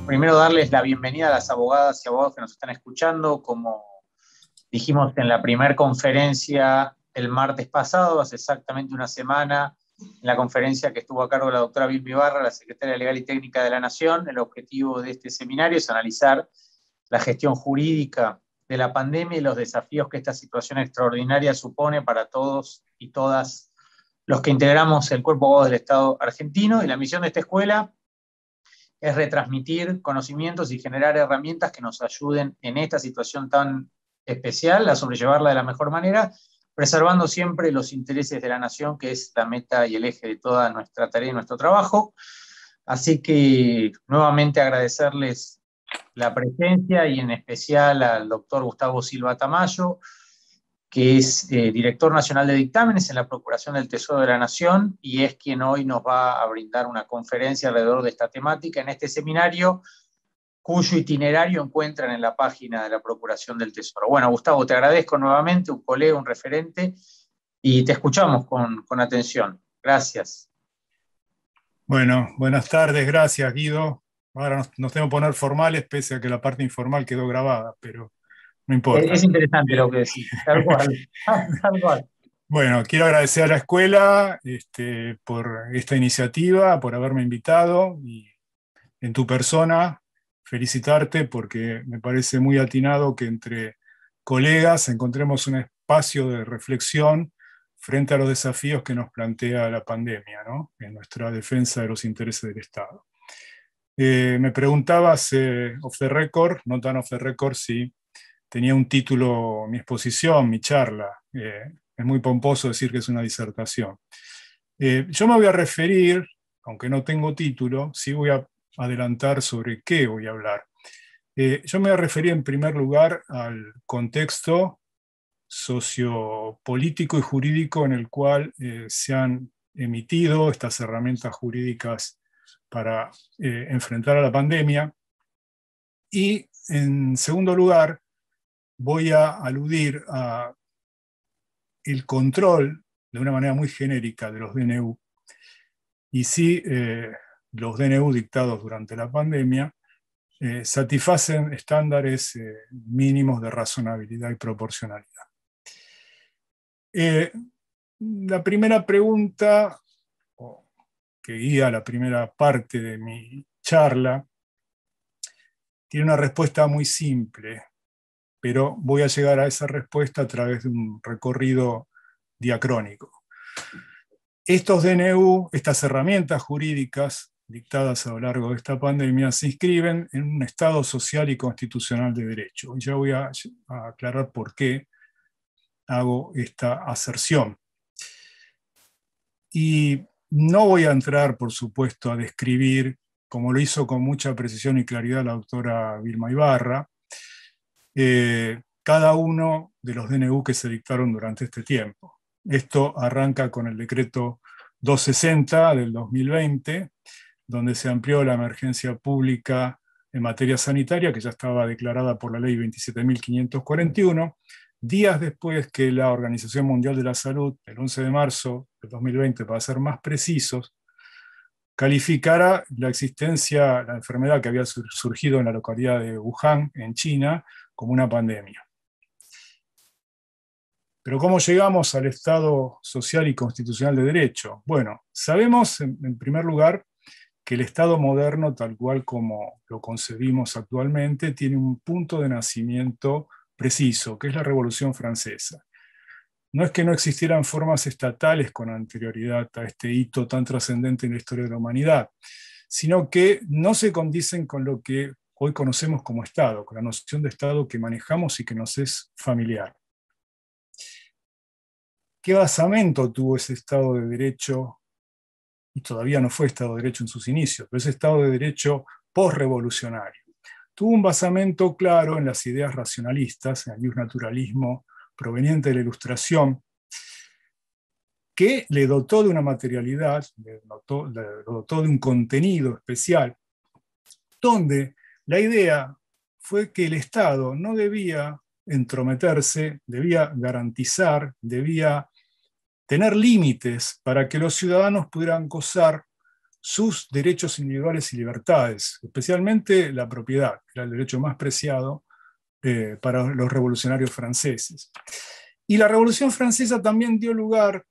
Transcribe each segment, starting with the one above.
Primero darles la bienvenida a las abogadas y abogados que nos están escuchando. Como dijimos en la primera conferencia el martes pasado, hace exactamente una semana, en la conferencia que estuvo a cargo de la doctora Vilma Ibarra, la secretaria legal y técnica de la Nación, el objetivo de este seminario es analizar la gestión jurídica de la pandemia y los desafíos que esta situación extraordinaria supone para todos y todas los que integramos el cuerpo de abogados del Estado argentino. Y la misión de esta escuela es retransmitir conocimientos y generar herramientas que nos ayuden en esta situación tan especial a sobrellevarla de la mejor manera, preservando siempre los intereses de la nación, que es la meta y el eje de toda nuestra tarea y nuestro trabajo. Así que nuevamente agradecerles la presencia y en especial al doctor Gustavo Silva Tamayo, que es director nacional de dictámenes en la Procuración del Tesoro de la Nación y es quien hoy nos va a brindar una conferencia alrededor de esta temática en este seminario, cuyo itinerario encuentran en la página de la Procuración del Tesoro. Bueno, Gustavo, te agradezco nuevamente, un colega, un referente, y te escuchamos con atención. Gracias. Bueno, buenas tardes, gracias Guido. Ahora nos tengo que poner formales, pese a que la parte informal quedó grabada, pero no importa. Es interesante lo que decís, tal cual, tal cual. Bueno, quiero agradecer a la escuela por esta iniciativa, por haberme invitado y en tu persona felicitarte porque me parece muy atinado que entre colegas encontremos un espacio de reflexión frente a los desafíos que nos plantea la pandemia, ¿no? En nuestra defensa de los intereses del Estado. Me preguntabas off the record, no tan off the record, si tenía un título, mi exposición, mi charla. Es muy pomposo decir que es una disertación. Yo me voy a referir, aunque no tengo título, sí voy a adelantar sobre qué voy a hablar. Yo me voy a referir en primer lugar al contexto sociopolítico y jurídico en el cual se han emitido estas herramientas jurídicas para enfrentar a la pandemia. Y en segundo lugar, voy a aludir a el control, de una manera muy genérica, de los DNU. Y si los DNU dictados durante la pandemia satisfacen estándares mínimos de razonabilidad y proporcionalidad. La primera pregunta, que guía la primera parte de mi charla, tiene una respuesta muy simple, pero voy a llegar a esa respuesta a través de un recorrido diacrónico. Estos DNU, estas herramientas jurídicas dictadas a lo largo de esta pandemia, se inscriben en un Estado social y constitucional de derecho. Y ya voy a aclarar por qué hago esta aserción. Y no voy a entrar, por supuesto, a describir, como lo hizo con mucha precisión y claridad la doctora Vilma Ibarra, cada uno de los DNU que se dictaron durante este tiempo. Esto arranca con el decreto 260 del 2020, donde se amplió la emergencia pública en materia sanitaria, que ya estaba declarada por la ley 27.541, días después que la Organización Mundial de la Salud, el 11 de marzo del 2020, para ser más precisos, calificara la existencia, la enfermedad que había surgido en la localidad de Wuhan, en China, como una pandemia. Pero ¿cómo llegamos al Estado social y constitucional de derecho? Bueno, sabemos en primer lugar que el Estado moderno, tal cual como lo concebimos actualmente, tiene un punto de nacimiento preciso, que es la Revolución Francesa. No es que no existieran formas estatales con anterioridad a este hito tan trascendente en la historia de la humanidad, sino que no se condicen con lo que hoy conocemos como Estado, con la noción de Estado que manejamos y que nos es familiar. ¿Qué basamento tuvo ese Estado de Derecho? Y todavía no fue Estado de Derecho en sus inicios, pero ese Estado de Derecho postrevolucionario. Tuvo un basamento claro en las ideas racionalistas, en el naturalismo proveniente de la Ilustración, que le dotó de una materialidad, le dotó de un contenido especial, donde la idea fue que el Estado no debía entrometerse, debía garantizar, debía tener límites para que los ciudadanos pudieran gozar sus derechos individuales y libertades, especialmente la propiedad, que era el derecho más preciado para los revolucionarios franceses. Y la Revolución Francesa también dio lugar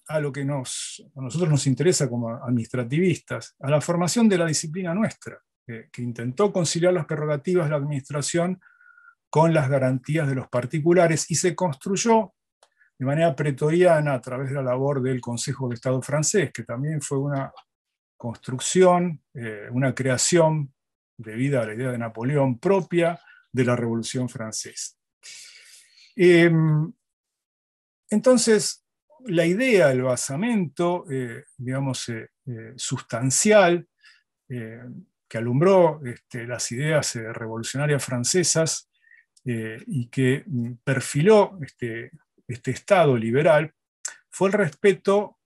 a lo que a nosotros nos interesa como administrativistas, a la formación de la disciplina nuestra, que intentó conciliar las prerrogativas de la administración con las garantías de los particulares y se construyó de manera pretoriana a través de la labor del Consejo de Estado francés, que también fue una construcción, una creación debida a la idea de Napoleón propia de la Revolución Francesa. Entonces, la idea, el basamento, digamos, sustancial, que alumbró las ideas revolucionarias francesas y que perfiló este Estado liberal, fue el respeto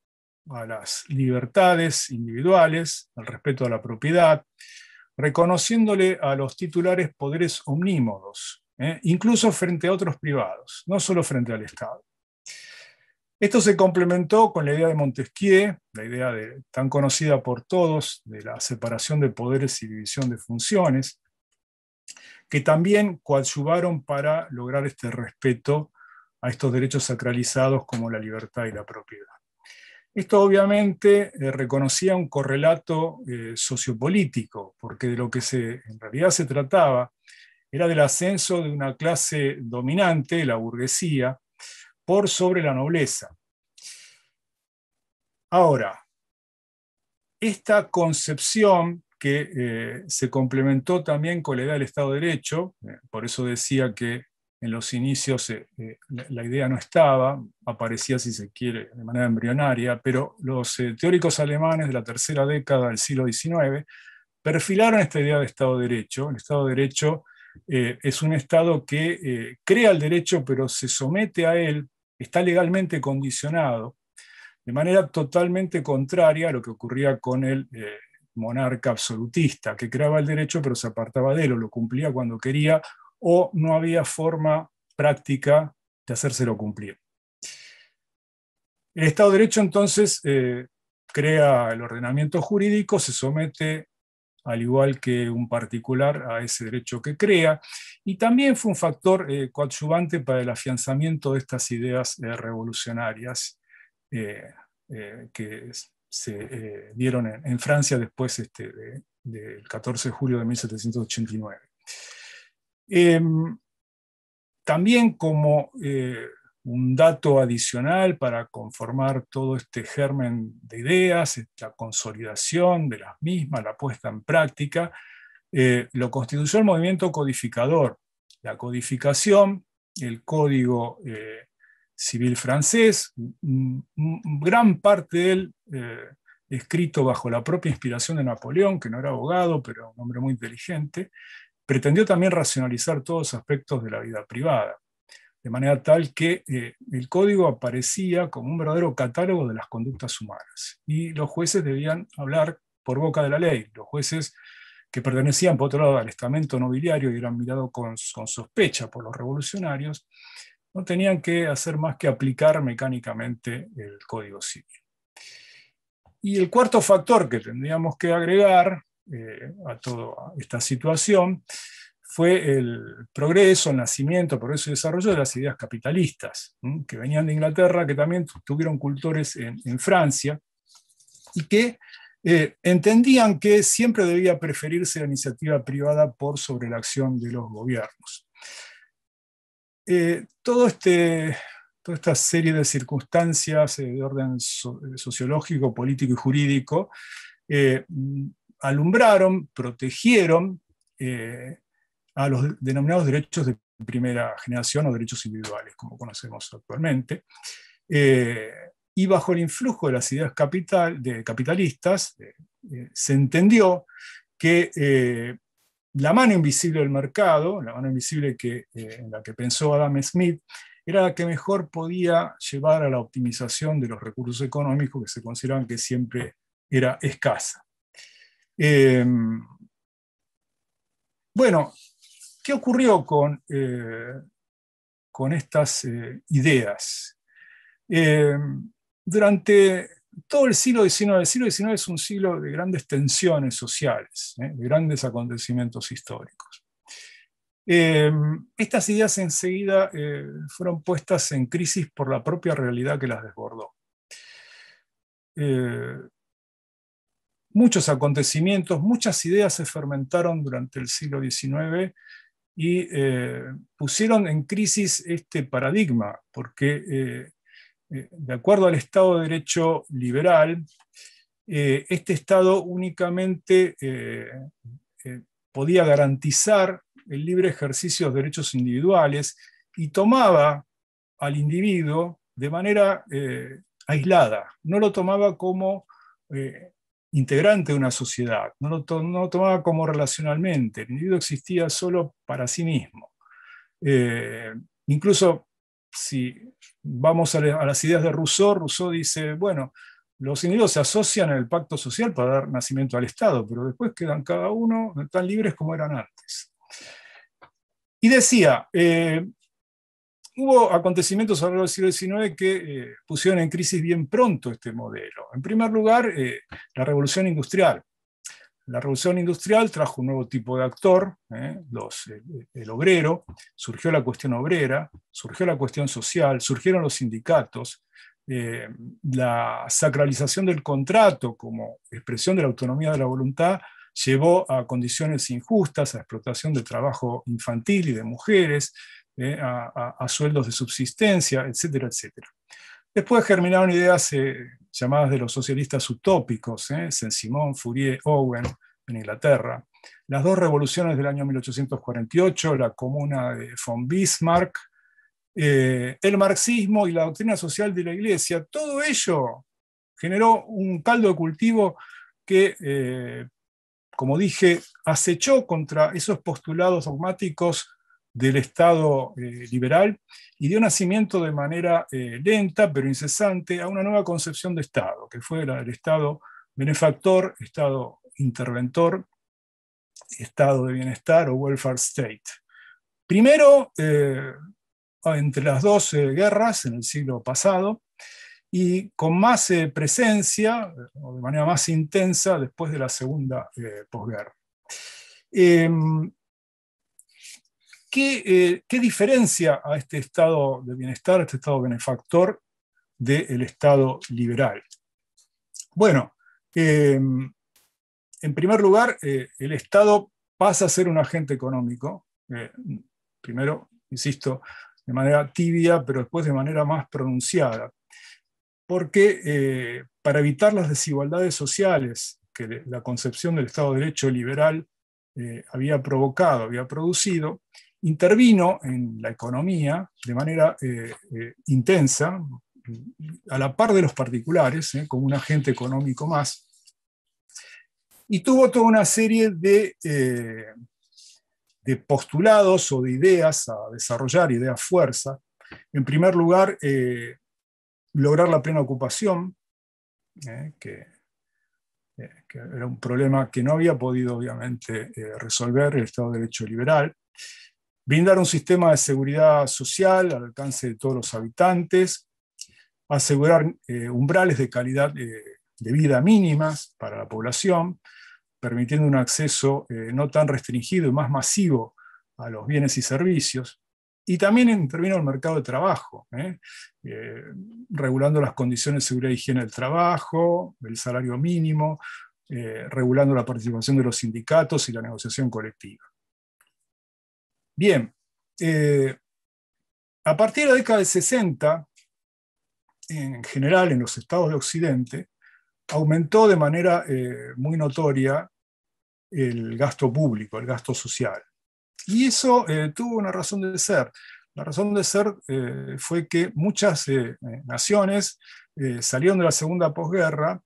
a las libertades individuales, el respeto a la propiedad, reconociéndole a los titulares poderes omnímodos, incluso frente a otros privados, no solo frente al Estado. Esto se complementó con la idea de Montesquieu, la idea tan conocida por todos de la separación de poderes y división de funciones, que también coadyuvaron para lograr este respeto a estos derechos sacralizados como la libertad y la propiedad. Esto obviamente reconocía un correlato sociopolítico, porque de lo que en realidad se trataba era del ascenso de una clase dominante, la burguesía, por sobre la nobleza. Ahora, esta concepción que se complementó también con la idea del Estado de Derecho, por eso decía que en los inicios la idea no estaba, aparecía, si se quiere, de manera embrionaria, pero los teóricos alemanes de la tercera década del siglo XIX perfilaron esta idea de Estado de Derecho. El Estado de Derecho es un Estado que crea el derecho, pero se somete a él, está legalmente condicionado, de manera totalmente contraria a lo que ocurría con el monarca absolutista, que creaba el derecho pero se apartaba de él, o lo cumplía cuando quería, o no había forma práctica de hacérselo cumplir. El Estado de Derecho entonces crea el ordenamiento jurídico, se somete al igual que un particular a ese derecho que crea, y también fue un factor coadyuvante para el afianzamiento de estas ideas revolucionarias que se dieron en Francia después del 14 de julio de 1789. También como un dato adicional para conformar todo este germen de ideas, la consolidación de las mismas, la puesta en práctica, lo constituyó el movimiento codificador. La codificación, el código civil francés, gran parte de él escrito bajo la propia inspiración de Napoleón, que no era abogado, pero un hombre muy inteligente, pretendió también racionalizar todos los aspectos de la vida privada, de manera tal que el código aparecía como un verdadero catálogo de las conductas humanas, y los jueces debían hablar por boca de la ley. Los jueces que pertenecían, por otro lado, al estamento nobiliario y eran mirados con sospecha por los revolucionarios, no tenían que hacer más que aplicar mecánicamente el Código Civil. Y el cuarto factor que tendríamos que agregar a toda esta situación fue el progreso, el nacimiento, progreso y desarrollo de las ideas capitalistas, que venían de Inglaterra, que también tuvieron cultores en Francia, y que entendían que siempre debía preferirse la iniciativa privada por sobre la acción de los gobiernos. Toda esta serie de circunstancias de orden sociológico, político y jurídico alumbraron, protegieron a los denominados derechos de primera generación o derechos individuales, como conocemos actualmente, y bajo el influjo de las ideas capitalistas se entendió que la mano invisible del mercado, la mano invisible en la que pensó Adam Smith, era la que mejor podía llevar a la optimización de los recursos económicos que se consideraban que siempre era escasa. Bueno, ¿qué ocurrió con estas ideas? Durante todo el siglo XIX es un siglo de grandes tensiones sociales, de grandes acontecimientos históricos. Estas ideas enseguida fueron puestas en crisis por la propia realidad que las desbordó. Muchos acontecimientos, muchas ideas se fermentaron durante el siglo XIX y pusieron en crisis este paradigma, porque de acuerdo al Estado de Derecho liberal, este Estado únicamente podía garantizar el libre ejercicio de derechos individuales y tomaba al individuo de manera aislada, no lo tomaba como integrante de una sociedad, no lo tomaba como relacionalmente, el individuo existía solo para sí mismo. Incluso si vamos a las ideas de Rousseau, Rousseau dice, bueno, los individuos se asocian en el pacto social para dar nacimiento al Estado, pero después quedan cada uno tan libres como eran antes. Y decía, hubo acontecimientos a lo largo del siglo XIX que pusieron en crisis bien pronto este modelo. En primer lugar, la revolución industrial. La revolución industrial trajo un nuevo tipo de actor, el obrero, surgió la cuestión obrera, surgió la cuestión social, surgieron los sindicatos, la sacralización del contrato como expresión de la autonomía de la voluntad llevó a condiciones injustas, a explotación de trabajo infantil y de mujeres, a sueldos de subsistencia, etcétera, etcétera. Después germinaron ideas llamadas de los socialistas utópicos, Saint-Simon, Fourier, Owen, en Inglaterra. Las dos revoluciones del año 1848, la Comuna de von Bismarck, el marxismo y la doctrina social de la Iglesia, todo ello generó un caldo de cultivo que, como dije, acechó contra esos postulados dogmáticos del Estado liberal y dio nacimiento de manera lenta pero incesante a una nueva concepción de Estado, que fue la del Estado benefactor, Estado interventor, Estado de bienestar o welfare state. Primero, entre las dos guerras en el siglo pasado, y con más presencia, o de manera más intensa, después de la segunda posguerra. ¿Qué diferencia a este estado de bienestar, a este estado benefactor, del estado liberal? Bueno, en primer lugar, el Estado pasa a ser un agente económico, primero, insisto, de manera tibia, pero después de manera más pronunciada, porque para evitar las desigualdades sociales que la concepción del Estado de Derecho liberal había provocado, había producido, intervino en la economía de manera intensa, a la par de los particulares, como un agente económico más, y tuvo toda una serie de postulados o de ideas a desarrollar, ideas fuerza. En primer lugar, lograr la plena ocupación, que era un problema que no había podido obviamente resolver el Estado de Derecho liberal. Brindar un sistema de seguridad social al alcance de todos los habitantes, asegurar umbrales de calidad de vida mínimas para la población, permitiendo un acceso no tan restringido y más masivo a los bienes y servicios. Y también intervino el mercado de trabajo, regulando las condiciones de seguridad y higiene del trabajo, el salario mínimo, regulando la participación de los sindicatos y la negociación colectiva. Bien, a partir de la década del 60, en general en los estados de Occidente, aumentó de manera muy notoria el gasto público, el gasto social. Y eso tuvo una razón de ser. La razón de ser fue que muchas naciones salieron de la segunda posguerra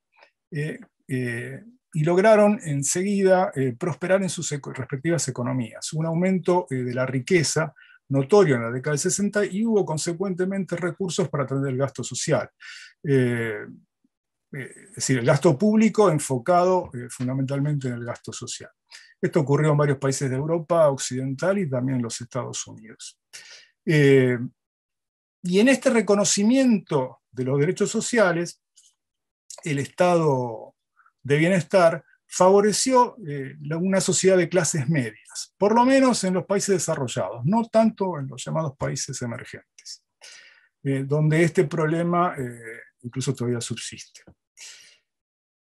y lograron enseguida prosperar en sus respectivas economías. Un aumento de la riqueza notorio en la década del 60 y hubo consecuentemente recursos para atender el gasto social. Es decir, el gasto público enfocado fundamentalmente en el gasto social. Esto ocurrió en varios países de Europa occidental y también en los Estados Unidos. Y en este reconocimiento de los derechos sociales, el estado de bienestar favoreció una sociedad de clases medias, por lo menos en los países desarrollados, no tanto en los llamados países emergentes, donde este problema incluso todavía subsiste.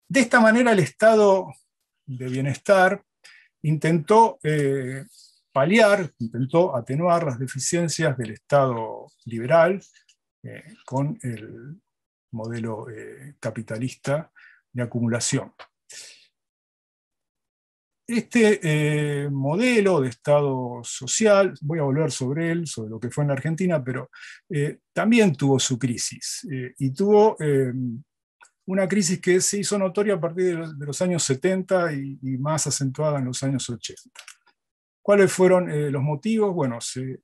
De esta manera, el estado de bienestar intentó paliar, intentó atenuar las deficiencias del estado liberal con el modelo capitalista de acumulación. Este modelo de Estado social, voy a volver sobre él, sobre lo que fue en la Argentina, pero también tuvo su crisis, y tuvo una crisis que se hizo notoria a partir de los años 70 y más acentuada en los años 80. ¿Cuáles fueron los motivos? Bueno, se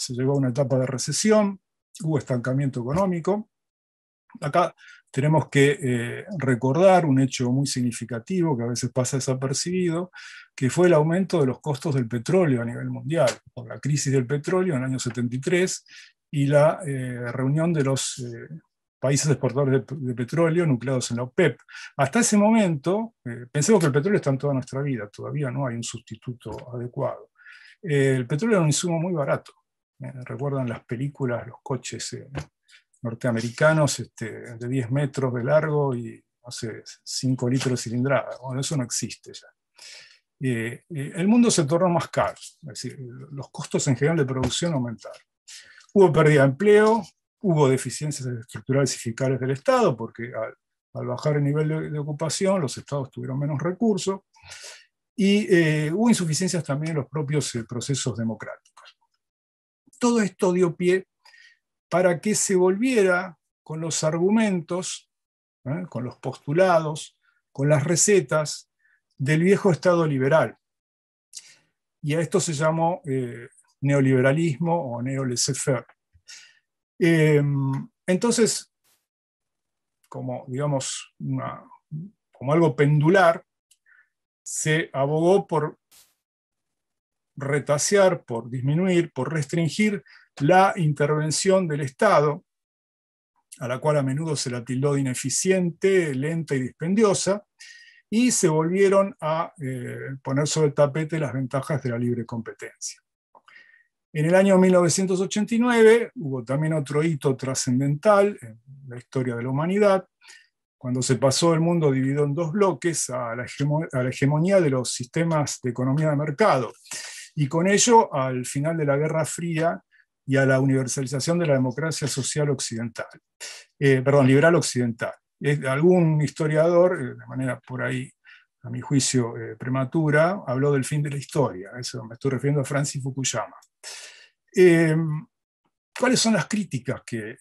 llegó a una etapa de recesión, hubo estancamiento económico. Acá tenemos que recordar un hecho muy significativo que a veces pasa desapercibido, que fue el aumento de los costos del petróleo a nivel mundial, por la crisis del petróleo en el año 73 y la reunión de los países exportadores de petróleo nucleados en la OPEP. Hasta ese momento, pensemos que el petróleo está en toda nuestra vida, todavía no hay un sustituto adecuado. El petróleo era un insumo muy barato. ¿Recuerdan las películas, los coches norteamericanos de 10 metros de largo y, no sé, 5 litros de cilindrada? Bueno, eso no existe ya. El mundo se tornó más caro, es decir, los costos en general de producción aumentaron. Hubo pérdida de empleo, hubo deficiencias estructurales y fiscales del Estado, porque al bajar el nivel de ocupación, los estados tuvieron menos recursos, y hubo insuficiencias también en los propios procesos democráticos. Todo esto dio pie para que se volviera con los argumentos, con los postulados, con las recetas del viejo Estado liberal. Y a esto se llamó neoliberalismo o neo-laissez-faire. Entonces, como, digamos, como algo pendular, se abogó por retasear, por disminuir, por restringir la intervención del Estado, a la cual a menudo se la tildó de ineficiente, lenta y dispendiosa, y se volvieron a poner sobre el tapete las ventajas de la libre competencia. En el año 1989 hubo también otro hito trascendental en la historia de la humanidad, cuando se pasó el mundo dividido en dos bloques a la hegemonía de los sistemas de economía de mercado, y con ello al final de la Guerra Fría y a la universalización de la democracia social occidental, liberal occidental. Algún historiador, de manera por ahí, a mi juicio, prematura, habló del fin de la historia. Eso me estoy refiriendo a Francis Fukuyama. ¿Cuáles son las críticas que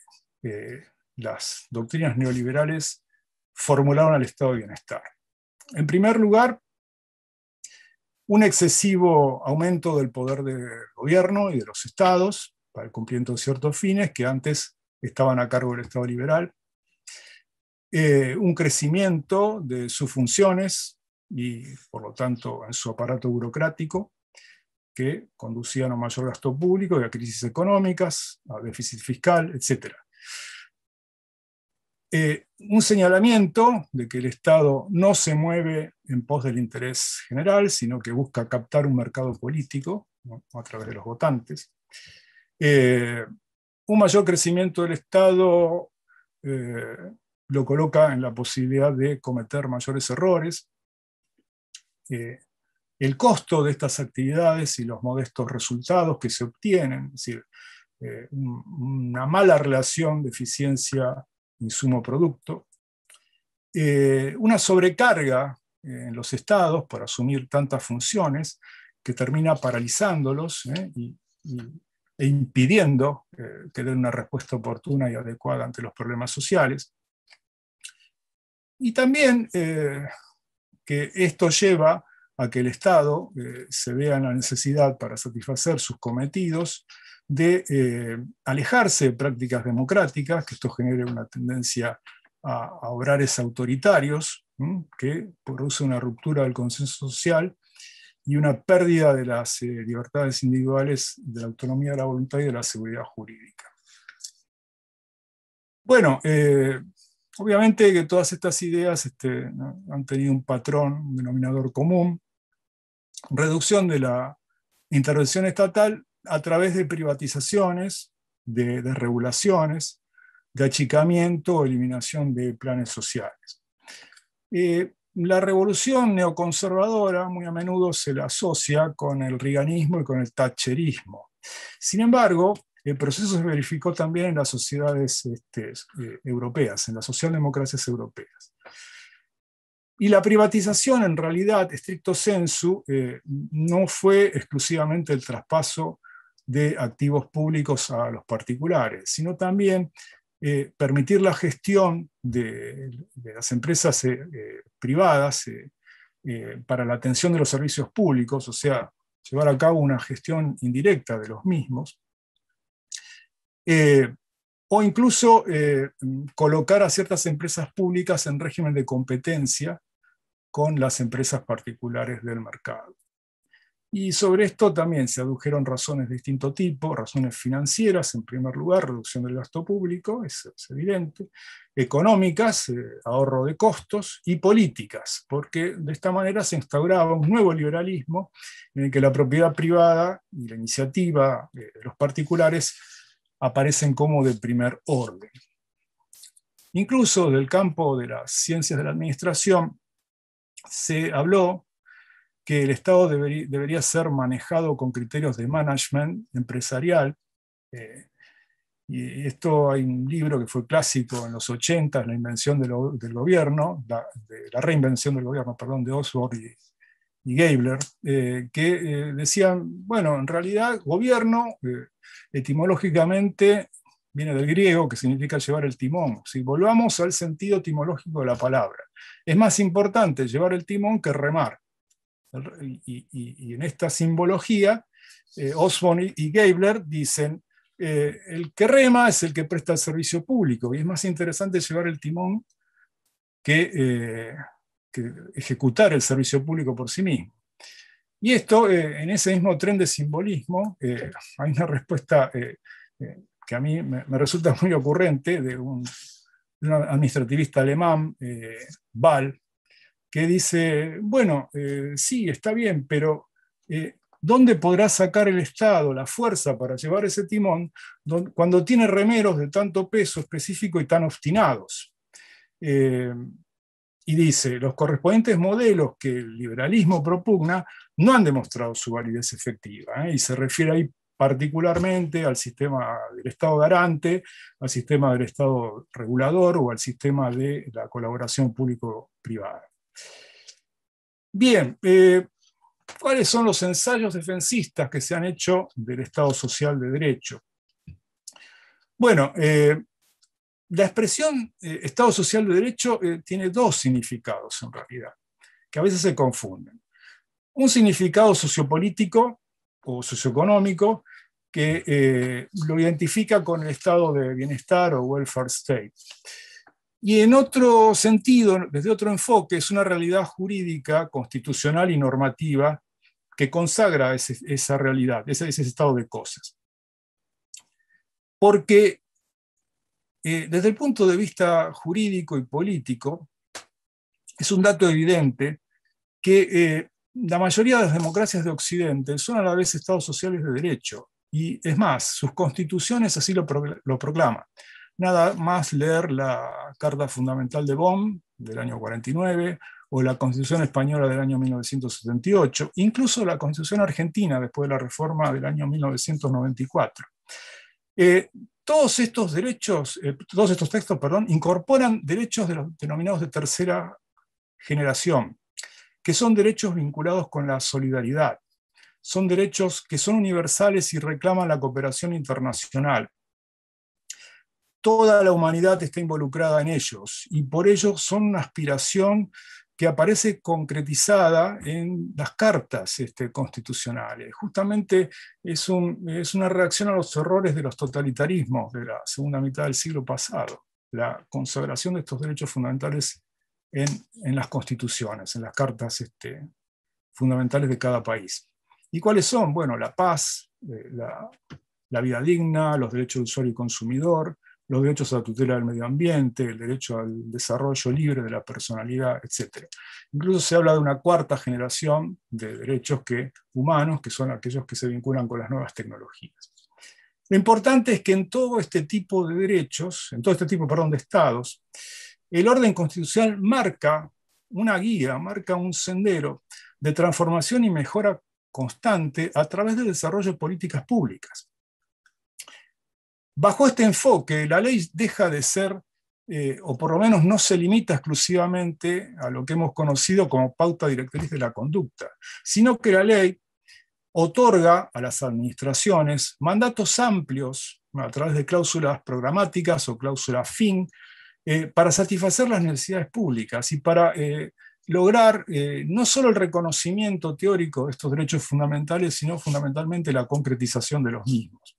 las doctrinas neoliberales formularon al estado de bienestar? En primer lugar, un excesivo aumento del poder del gobierno y de los estados para el cumplimiento de ciertos fines que antes estaban a cargo del Estado liberal, un crecimiento de sus funciones y, por lo tanto, en su aparato burocrático, que conducían a un mayor gasto público y a crisis económicas, a déficit fiscal, etc. Un señalamiento de que el Estado no se mueve en pos del interés general, sino que busca captar un mercado político, ¿no?, a través de los votantes. Un mayor crecimiento del Estado lo coloca en la posibilidad de cometer mayores errores. El costo de estas actividades y los modestos resultados que se obtienen, es decir, una mala relación de eficiencia insumo-producto, una sobrecarga en los estados por asumir tantas funciones que termina paralizándolos e impidiendo que den una respuesta oportuna y adecuada ante los problemas sociales. Y también que esto lleva a que el Estado se vea en la necesidad, para satisfacer sus cometidos, de alejarse de prácticas democráticas, que esto genere una tendencia a obrores autoritarios, que produce una ruptura del consenso social y una pérdida de las libertades individuales, de la autonomía de la voluntad y de la seguridad jurídica. Bueno, Obviamente que todas estas ideas ¿no?, han tenido un patrón, un denominador común: reducción de la intervención estatal a través de privatizaciones, de regulaciones, de achicamiento o eliminación de planes sociales. La revolución neoconservadora muy a menudo se la asocia con el reaganismo y con el thatcherismo. Sin embargo, el proceso se verificó también en las sociedades europeas, en las socialdemocracias europeas. Y la privatización, en realidad, stricto sensu, no fue exclusivamente el traspaso de activos públicos a los particulares, sino también permitir la gestión de las empresas privadas para la atención de los servicios públicos, o sea, llevar a cabo una gestión indirecta de los mismos, o incluso colocar a ciertas empresas públicas en régimen de competencia con las empresas particulares del mercado. Y sobre esto también se adujeron razones de distinto tipo: razones financieras, en primer lugar, reducción del gasto público, es evidente; económicas, ahorro de costos; y políticas, porque de esta manera se instauraba un nuevo liberalismo en el que la propiedad privada y la iniciativa de los particulares aparecen como de primer orden. Incluso del campo de las ciencias de la administración se habló que el Estado debería ser manejado con criterios de management empresarial. Y esto, hay un libro que fue clásico en los 80, La invención del gobierno, la reinvención del gobierno, perdón, de Osborne y Gabler, que decían, bueno, en realidad gobierno etimológicamente viene del griego, que significa llevar el timón. Si volvamos al sentido etimológico de la palabra, es más importante llevar el timón que remar. Y en esta simbología, Osborne y Gabler dicen, el que rema es el que presta el servicio público, y es más interesante llevar el timón que ejecutar el servicio público por sí mismo. Y esto, en ese mismo tren de simbolismo, hay una respuesta que a mí me resulta muy ocurrente, de un administrativista alemán, Ball, que dice, bueno, sí, está bien, pero ¿dónde podrá sacar el Estado la fuerza para llevar ese timón cuando tiene remeros de tanto peso específico y tan obstinados? Y dice, los correspondientes modelos que el liberalismo propugna no han demostrado su validez efectiva, y se refiere ahí particularmente al sistema del Estado garante, al sistema del Estado regulador o al sistema de la colaboración público-privada. Bien, ¿cuáles son los ensayos defensistas que se han hecho del Estado social de derecho? Bueno, la expresión Estado social de derecho tiene dos significados en realidad, que a veces se confunden. Un significado sociopolítico o socioeconómico que lo identifica con el estado de bienestar o welfare state. Y en otro sentido, desde otro enfoque, es una realidad jurídica, constitucional y normativa que consagra esa realidad, ese estado de cosas. Porque desde el punto de vista jurídico y político, es un dato evidente que la mayoría de las democracias de Occidente son a la vez estados sociales de derecho. Y es más, sus constituciones así lo proclaman. Nada más leer la Carta Fundamental de Bonn del año 49 o la Constitución Española del año 1978, incluso la Constitución Argentina después de la reforma del año 1994. Todos estos textos, incorporan derechos de los denominados de tercera generación, que son derechos vinculados con la solidaridad. Son derechos que son universales y reclaman la cooperación internacional. Toda la humanidad está involucrada en ellos, y por ello son una aspiración que aparece concretizada en las cartas constitucionales. Justamente es una reacción a los horrores de los totalitarismos de la segunda mitad del siglo pasado, la consagración de estos derechos fundamentales en las constituciones, en las cartas fundamentales de cada país. ¿Y cuáles son? Bueno, la paz, la vida digna, los derechos de usuario y consumidor, los derechos a la tutela del medio ambiente, el derecho al desarrollo libre de la personalidad, etc. Incluso se habla de una cuarta generación de derechos humanos, que son aquellos que se vinculan con las nuevas tecnologías. Lo importante es que en todo este tipo de derechos, en todo este tipo, de estados, el orden constitucional marca una guía, marca un sendero de transformación y mejora constante a través del desarrollo de políticas públicas. Bajo este enfoque, la ley deja de ser, o por lo menos no se limita exclusivamente a lo que hemos conocido como pauta directriz de la conducta, sino que la ley otorga a las administraciones mandatos amplios a través de cláusulas programáticas o cláusulas fin para satisfacer las necesidades públicas y para lograr no solo el reconocimiento teórico de estos derechos fundamentales, sino fundamentalmente la concretización de los mismos.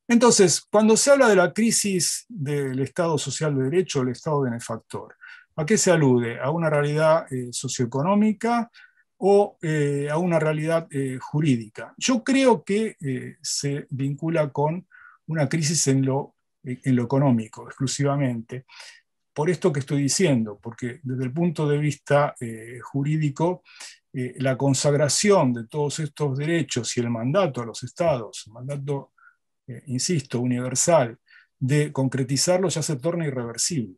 Entonces, cuando se habla de la crisis del Estado social de derecho, el Estado benefactor, ¿a qué se alude? ¿A una realidad socioeconómica o a una realidad jurídica? Yo creo que se vincula con una crisis en lo económico exclusivamente, por esto que estoy diciendo, porque desde el punto de vista jurídico, la consagración de todos estos derechos y el mandato a los estados, el mandato, insisto, universal, de concretizarlo ya se torna irreversible.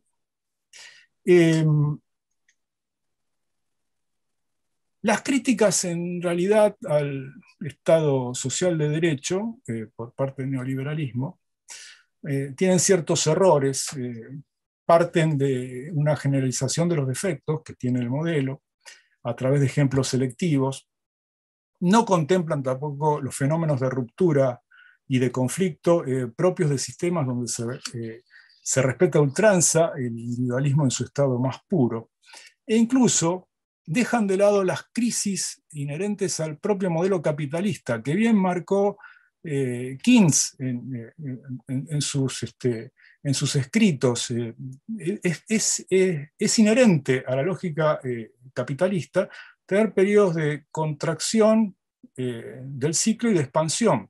Las críticas en realidad al Estado social de derecho por parte del neoliberalismo tienen ciertos errores, parten de una generalización de los defectos que tiene el modelo a través de ejemplos selectivos, no contemplan tampoco los fenómenos de ruptura y de conflicto propios de sistemas donde se respeta a ultranza el individualismo en su estado más puro, e incluso dejan de lado las crisis inherentes al propio modelo capitalista, que bien marcó Keynes en sus escritos. Es inherente a la lógica capitalista tener periodos de contracción del ciclo y de expansión.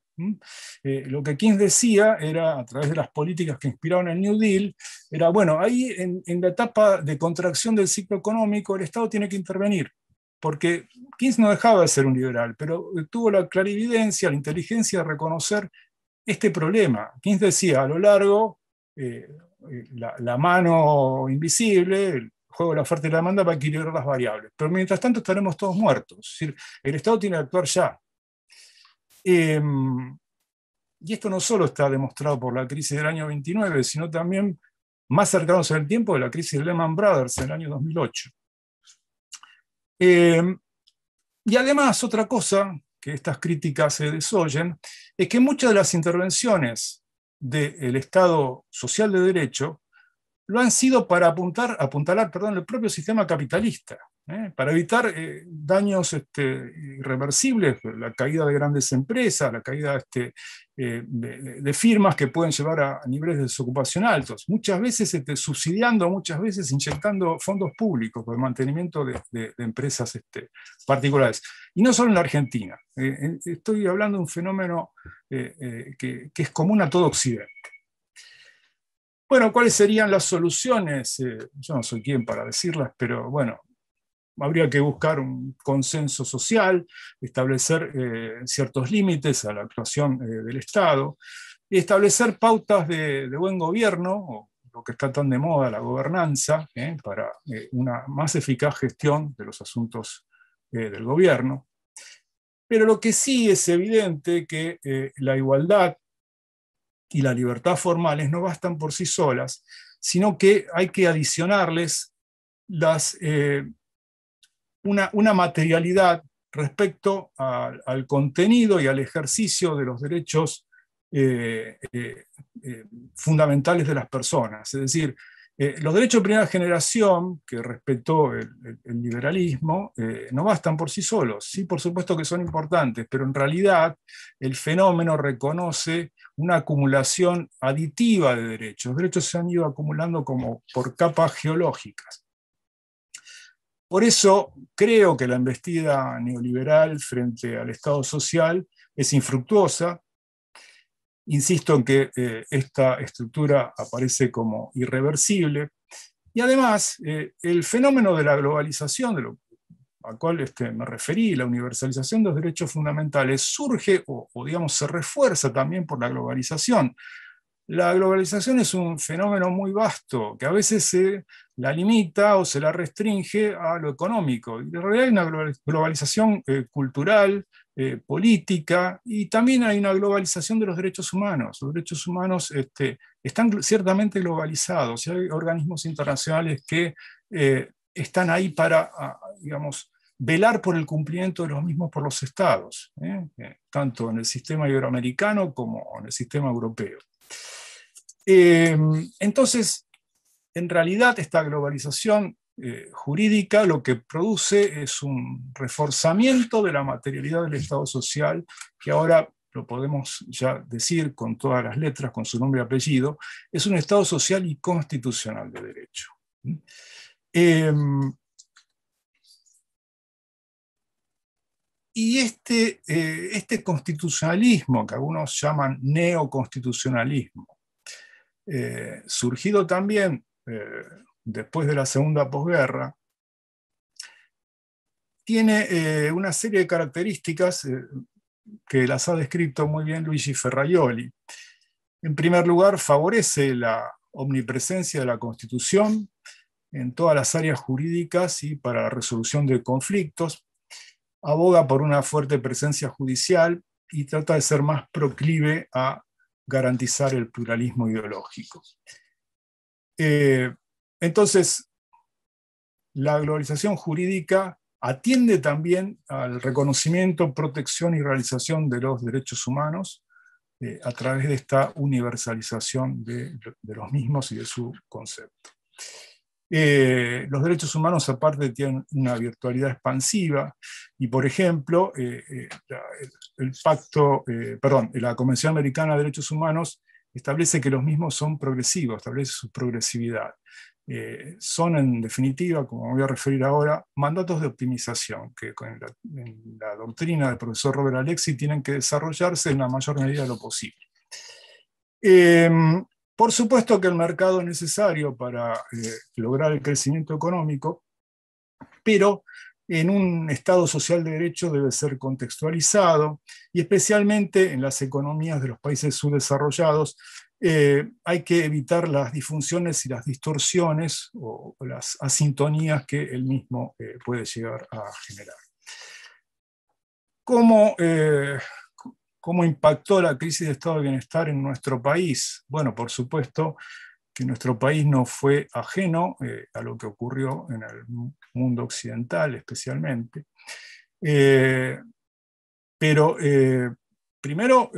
Lo que Keynes decía era, a través de las políticas que inspiraron el New Deal, era, bueno, ahí en la etapa de contracción del ciclo económico el Estado tiene que intervenir, porque Keynes no dejaba de ser un liberal, pero tuvo la clarividencia, la inteligencia de reconocer este problema. Keynes decía, a lo largo, la mano invisible, el juego de la oferta y la demanda va a equilibrar las variables, pero mientras tanto estaremos todos muertos. Es decir, el Estado tiene que actuar ya. Y esto no solo está demostrado por la crisis del año 29, sino también más cercanos en el tiempo de la crisis de Lehman Brothers en el año 2008. Y además, otra cosa que estas críticas se desoyen, es que muchas de las intervenciones del Estado social de derecho lo han sido para apuntalar el propio sistema capitalista, para evitar daños irreversibles, la caída de grandes empresas, la caída de firmas que pueden llevar a niveles de desocupación altos, muchas veces subsidiando, muchas veces inyectando fondos públicos por el mantenimiento de empresas particulares. Y no solo en la Argentina, estoy hablando de un fenómeno que es común a todo Occidente. Bueno, ¿cuáles serían las soluciones? Yo no soy quien para decirlas, pero bueno, habría que buscar un consenso social, establecer ciertos límites a la actuación del Estado, y establecer pautas de buen gobierno, o lo que está tan de moda, la gobernanza, para una más eficaz gestión de los asuntos del gobierno. Pero lo que sí es evidente que la igualdad y la libertad formales no bastan por sí solas, sino que hay que adicionarles una materialidad respecto al contenido y al ejercicio de los derechos fundamentales de las personas. Es decir, los derechos de primera generación, que respetó el liberalismo, no bastan por sí solos. Sí, por supuesto que son importantes, pero en realidad el fenómeno reconoce una acumulación aditiva de derechos. Los derechos se han ido acumulando como por capas geológicas. Por eso creo que la embestida neoliberal frente al Estado social es infructuosa, Insisto en que esta estructura aparece como irreversible. Y además, el fenómeno de la globalización, de lo al cual me referí, la universalización de los derechos fundamentales, surge o digamos, se refuerza también por la globalización. La globalización es un fenómeno muy vasto, que a veces se la limita o se la restringe a lo económico. Y en realidad hay una globalización cultural, política, y también hay una globalización de los derechos humanos. Los derechos humanos están ciertamente globalizados, y hay organismos internacionales que están ahí para, digamos, velar por el cumplimiento de los mismos por los estados, tanto en el sistema iberoamericano como en el sistema europeo. Entonces, en realidad, esta globalización jurídica lo que produce es un reforzamiento de la materialidad del Estado social, que ahora lo podemos ya decir con todas las letras, con su nombre y apellido, es un Estado social y constitucional de derecho. Y este constitucionalismo, que algunos llaman neoconstitucionalismo, surgido también después de la segunda posguerra, tiene una serie de características que las ha descrito muy bien Luigi Ferraioli. En primer lugar, favorece la omnipresencia de la Constitución en todas las áreas jurídicas y para la resolución de conflictos, aboga por una fuerte presencia judicial y trata de ser más proclive a garantizar el pluralismo ideológico. Entonces, la globalización jurídica atiende también al reconocimiento, protección y realización de los derechos humanos a través de esta universalización de los mismos y de su concepto. Los derechos humanos aparte tienen una virtualidad expansiva y, por ejemplo, la Convención Americana de Derechos Humanos establece que los mismos son progresivos, establece su progresividad. Son, en definitiva, como me voy a referir ahora, mandatos de optimización que en la doctrina del profesor Robert Alexy tienen que desarrollarse en la mayor medida de lo posible. Por supuesto que el mercado es necesario para lograr el crecimiento económico, pero en un Estado social de derecho debe ser contextualizado, y especialmente en las economías de los países subdesarrollados hay que evitar las disfunciones y las distorsiones o las asintonías que el mismo puede llegar a generar. ¿Cómo impactó la crisis de estado de bienestar en nuestro país? Bueno, por supuesto que nuestro país no fue ajeno a lo que ocurrió en el mundo occidental especialmente. Pero primero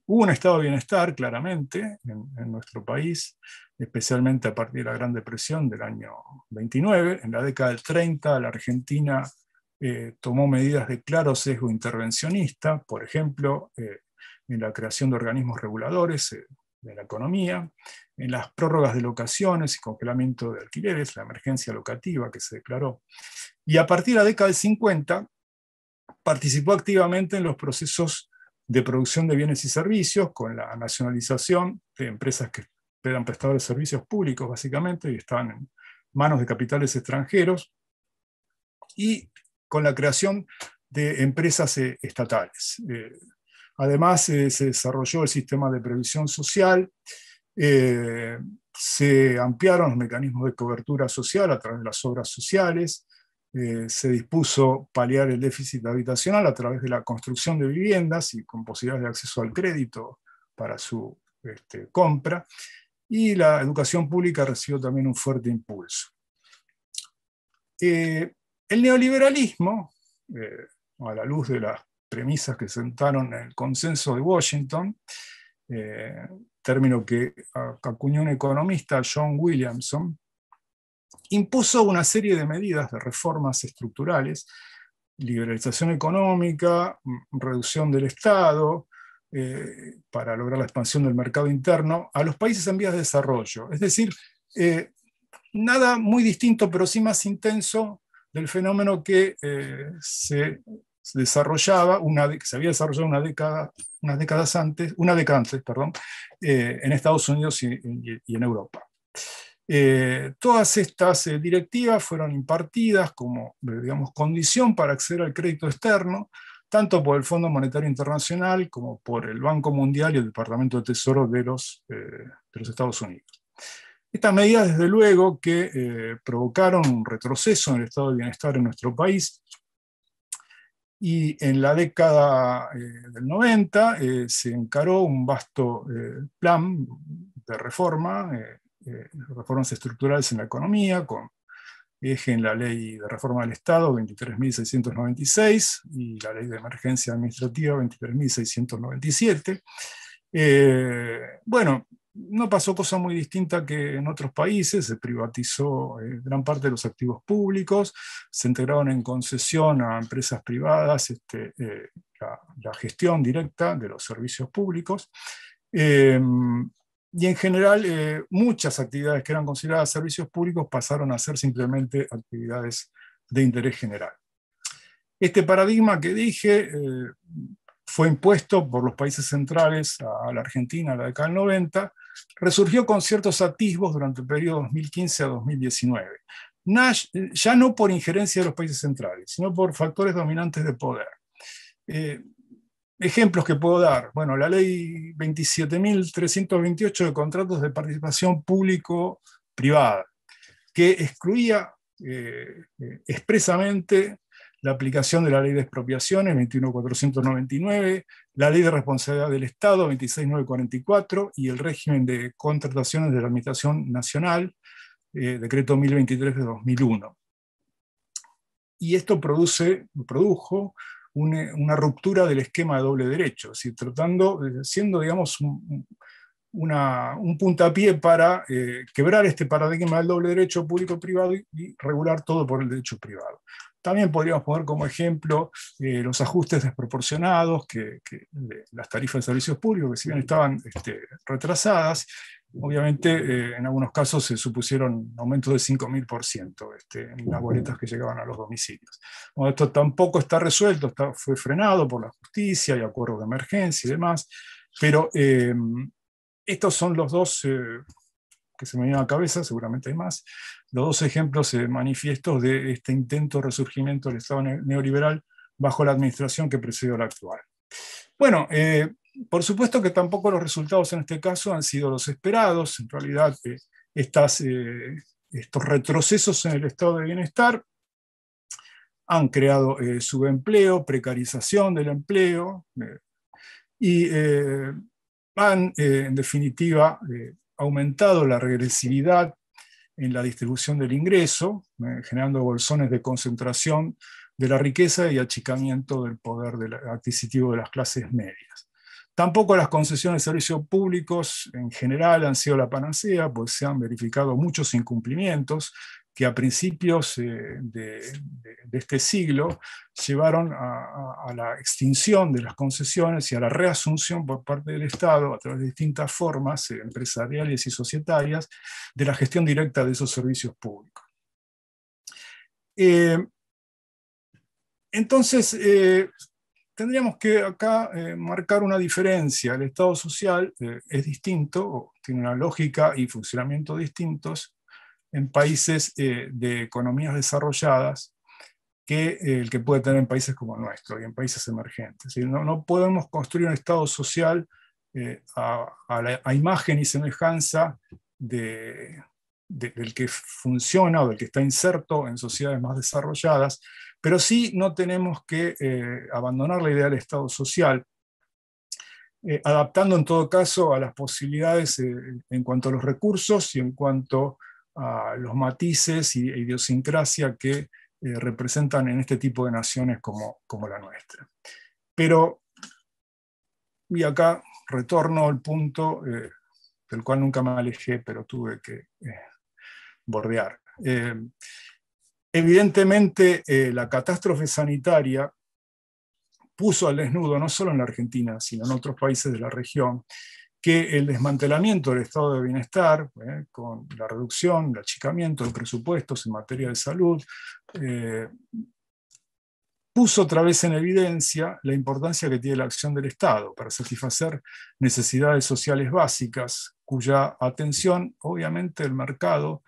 hubo un estado de bienestar claramente en nuestro país, especialmente a partir de la Gran Depresión del año 29. En la década del 30 la Argentina tomó medidas de claro sesgo intervencionista, por ejemplo, en la creación de organismos reguladores de la economía, en las prórrogas de locaciones y congelamiento de alquileres, la emergencia locativa que se declaró. Y a partir de la década del 50 participó activamente en los procesos de producción de bienes y servicios, con la nacionalización de empresas que eran prestadores de servicios públicos, básicamente, y estaban en manos de capitales extranjeros, y con la creación de empresas estatales. Además, se desarrolló el sistema de previsión social, se ampliaron los mecanismos de cobertura social a través de las obras sociales, se dispuso paliar el déficit habitacional a través de la construcción de viviendas y con posibilidades de acceso al crédito para su compra, y la educación pública recibió también un fuerte impulso. El neoliberalismo, a la luz de las premisas que sentaron en el consenso de Washington, término que acuñó un economista, John Williamson, impuso una serie de medidas de reformas estructurales, liberalización económica, reducción del Estado, para lograr la expansión del mercado interno, a los países en vías de desarrollo. Es decir, nada muy distinto, pero sí más intenso del fenómeno que se desarrollaba, que se había desarrollado unas décadas antes, perdón, en Estados Unidos y en Europa. Todas estas directivas fueron impartidas como, digamos, condición para acceder al crédito externo, tanto por el Fondo Monetario Internacional como por el Banco Mundial y el Departamento de Tesoro de los Estados Unidos. Estas medidas, desde luego, que provocaron un retroceso en el estado de bienestar en nuestro país, y en la década del 90 se encaró un vasto plan de reformas estructurales en la economía, con eje en la Ley de Reforma del Estado 23.696 y la Ley de Emergencia Administrativa 23.697. Bueno, no pasó cosa muy distinta que en otros países. Se privatizó gran parte de los activos públicos, se integraron en concesión a empresas privadas la gestión directa de los servicios públicos. Y en general, muchas actividades que eran consideradas servicios públicos pasaron a ser simplemente actividades de interés general. Este paradigma que dije fue impuesto por los países centrales a la Argentina en la década del 90, resurgió con ciertos atisbos durante el periodo 2015 a 2019. Ya no por injerencia de los países centrales, sino por factores dominantes de poder. Ejemplos que puedo dar. Bueno, la ley 27.328 de contratos de participación público-privada, que excluía expresamente la aplicación de la ley de expropiaciones 21.499, la ley de responsabilidad del Estado 26.944 y el régimen de contrataciones de la Administración Nacional, decreto 1023 de 2001. Y esto produjo una ruptura del esquema de doble derecho, es decir, siendo, digamos, un puntapié para quebrar este paradigma del doble derecho público-privado y regular todo por el derecho privado. También podríamos poner como ejemplo los ajustes desproporcionados de las tarifas de servicios públicos, que si bien estaban retrasadas, obviamente en algunos casos se supusieron aumentos de 5.000% en las boletas que llegaban a los domicilios. Bueno, esto tampoco está resuelto, fue frenado por la justicia y acuerdos de emergencia y demás, pero estos son los dos que se me vienen a la cabeza, seguramente hay más, los dos ejemplos manifiestos de este intento de resurgimiento del Estado neoliberal bajo la administración que precedió a la actual. Bueno, por supuesto que tampoco los resultados en este caso han sido los esperados. En realidad, estos retrocesos en el estado de bienestar han creado subempleo, precarización del empleo, y han, en definitiva, aumentado la regresividad en la distribución del ingreso, generando bolsones de concentración de la riqueza y achicamiento del poder adquisitivo de las clases medias. Tampoco las concesiones de servicios públicos en general han sido la panacea, pues se han verificado muchos incumplimientos que a principios de este siglo llevaron a la extinción de las concesiones y a la reasunción por parte del Estado, a través de distintas formas empresariales y societarias, de la gestión directa de esos servicios públicos. Entonces, tendríamos que acá marcar una diferencia. El Estado social es distinto, tiene una lógica y funcionamiento distintos en países de economías desarrolladas que el que puede tener en países como el nuestro y en países emergentes. No podemos construir un Estado social a imagen y semejanza del que funciona o del que está inserto en sociedades más desarrolladas, pero sí no tenemos que abandonar la idea del Estado social, adaptando en todo caso a las posibilidades en cuanto a los recursos y en cuanto a los matices y idiosincrasia que representan en este tipo de naciones como la nuestra. Pero, y acá retorno al punto del cual nunca me alejé, pero tuve que bordear. Evidentemente, la catástrofe sanitaria puso al desnudo, no solo en la Argentina, sino en otros países de la región, que el desmantelamiento del estado de bienestar, con la reducción, el achicamiento de presupuestos en materia de salud, puso otra vez en evidencia la importancia que tiene la acción del Estado para satisfacer necesidades sociales básicas, cuya atención, obviamente, el mercado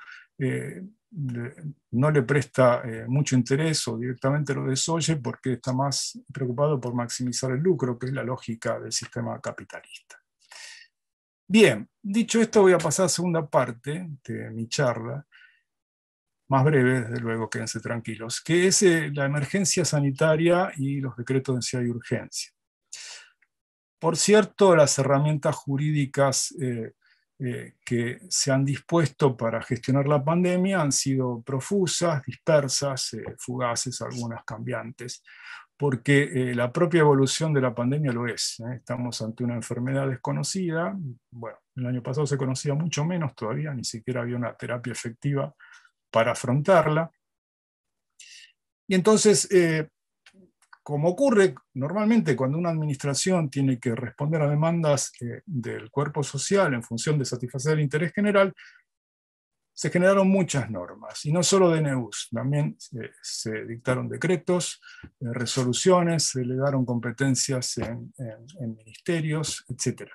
no le presta mucho interés o directamente lo desoye porque está más preocupado por maximizar el lucro, que es la lógica del sistema capitalista. Bien, dicho esto, voy a pasar a la segunda parte de mi charla, más breve, desde luego, quédense tranquilos, que es la emergencia sanitaria y los decretos de necesidad y urgencia. Por cierto, las herramientas jurídicas que se han dispuesto para gestionar la pandemia han sido profusas, dispersas, fugaces, algunas cambiantes, porque la propia evolución de la pandemia lo es. Estamos ante una enfermedad desconocida. Bueno, el año pasado se conocía mucho menos todavía, ni siquiera había una terapia efectiva para afrontarla. Y entonces, como ocurre normalmente cuando una administración tiene que responder a demandas del cuerpo social en función de satisfacer el interés general, se generaron muchas normas, y no solo DNUs, también se dictaron decretos, resoluciones, se delegaron competencias en ministerios, etc.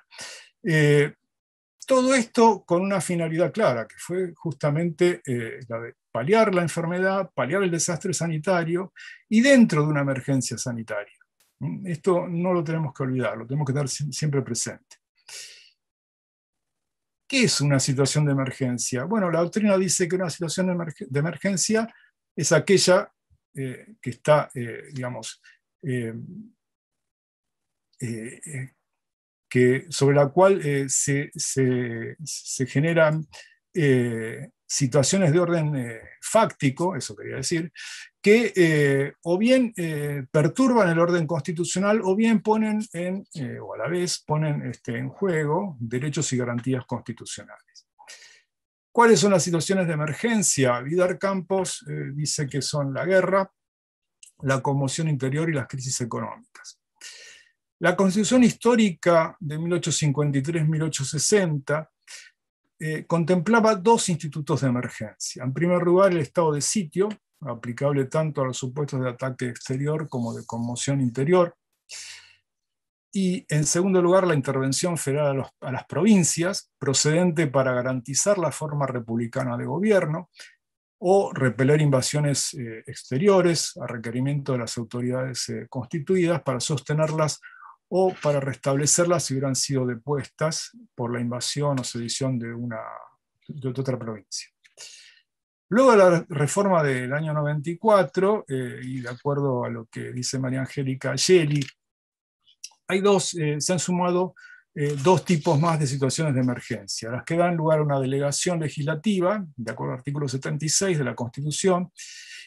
Todo esto con una finalidad clara, que fue justamente la de paliar la enfermedad, paliar el desastre sanitario y dentro de una emergencia sanitaria. Esto no lo tenemos que olvidar, lo tenemos que tener siempre presente. ¿Qué es una situación de emergencia? Bueno, la doctrina dice que una situación de emergencia es aquella que está, digamos, sobre la cual se generan situaciones de orden fáctico, eso quería decir, que o bien perturban el orden constitucional o bien ponen o a la vez ponen en juego derechos y garantías constitucionales. ¿Cuáles son las situaciones de emergencia? Vidar Campos dice que son la guerra, la conmoción interior y las crisis económicas. La Constitución Histórica de 1853-1860 contemplaba dos institutos de emergencia. En primer lugar, el estado de sitio, aplicable tanto a los supuestos de ataque exterior como de conmoción interior. Y en segundo lugar, la intervención federal a las provincias, procedente para garantizar la forma republicana de gobierno o repeler invasiones exteriores a requerimiento de las autoridades constituidas para sostenerlas o para restablecerlas si hubieran sido depuestas por la invasión o sedición de otra provincia. Luego de la reforma del año 94, y de acuerdo a lo que dice María Angélica Gelli, se han sumado dos tipos más de situaciones de emergencia, las que dan lugar a una delegación legislativa, de acuerdo al artículo 76 de la Constitución,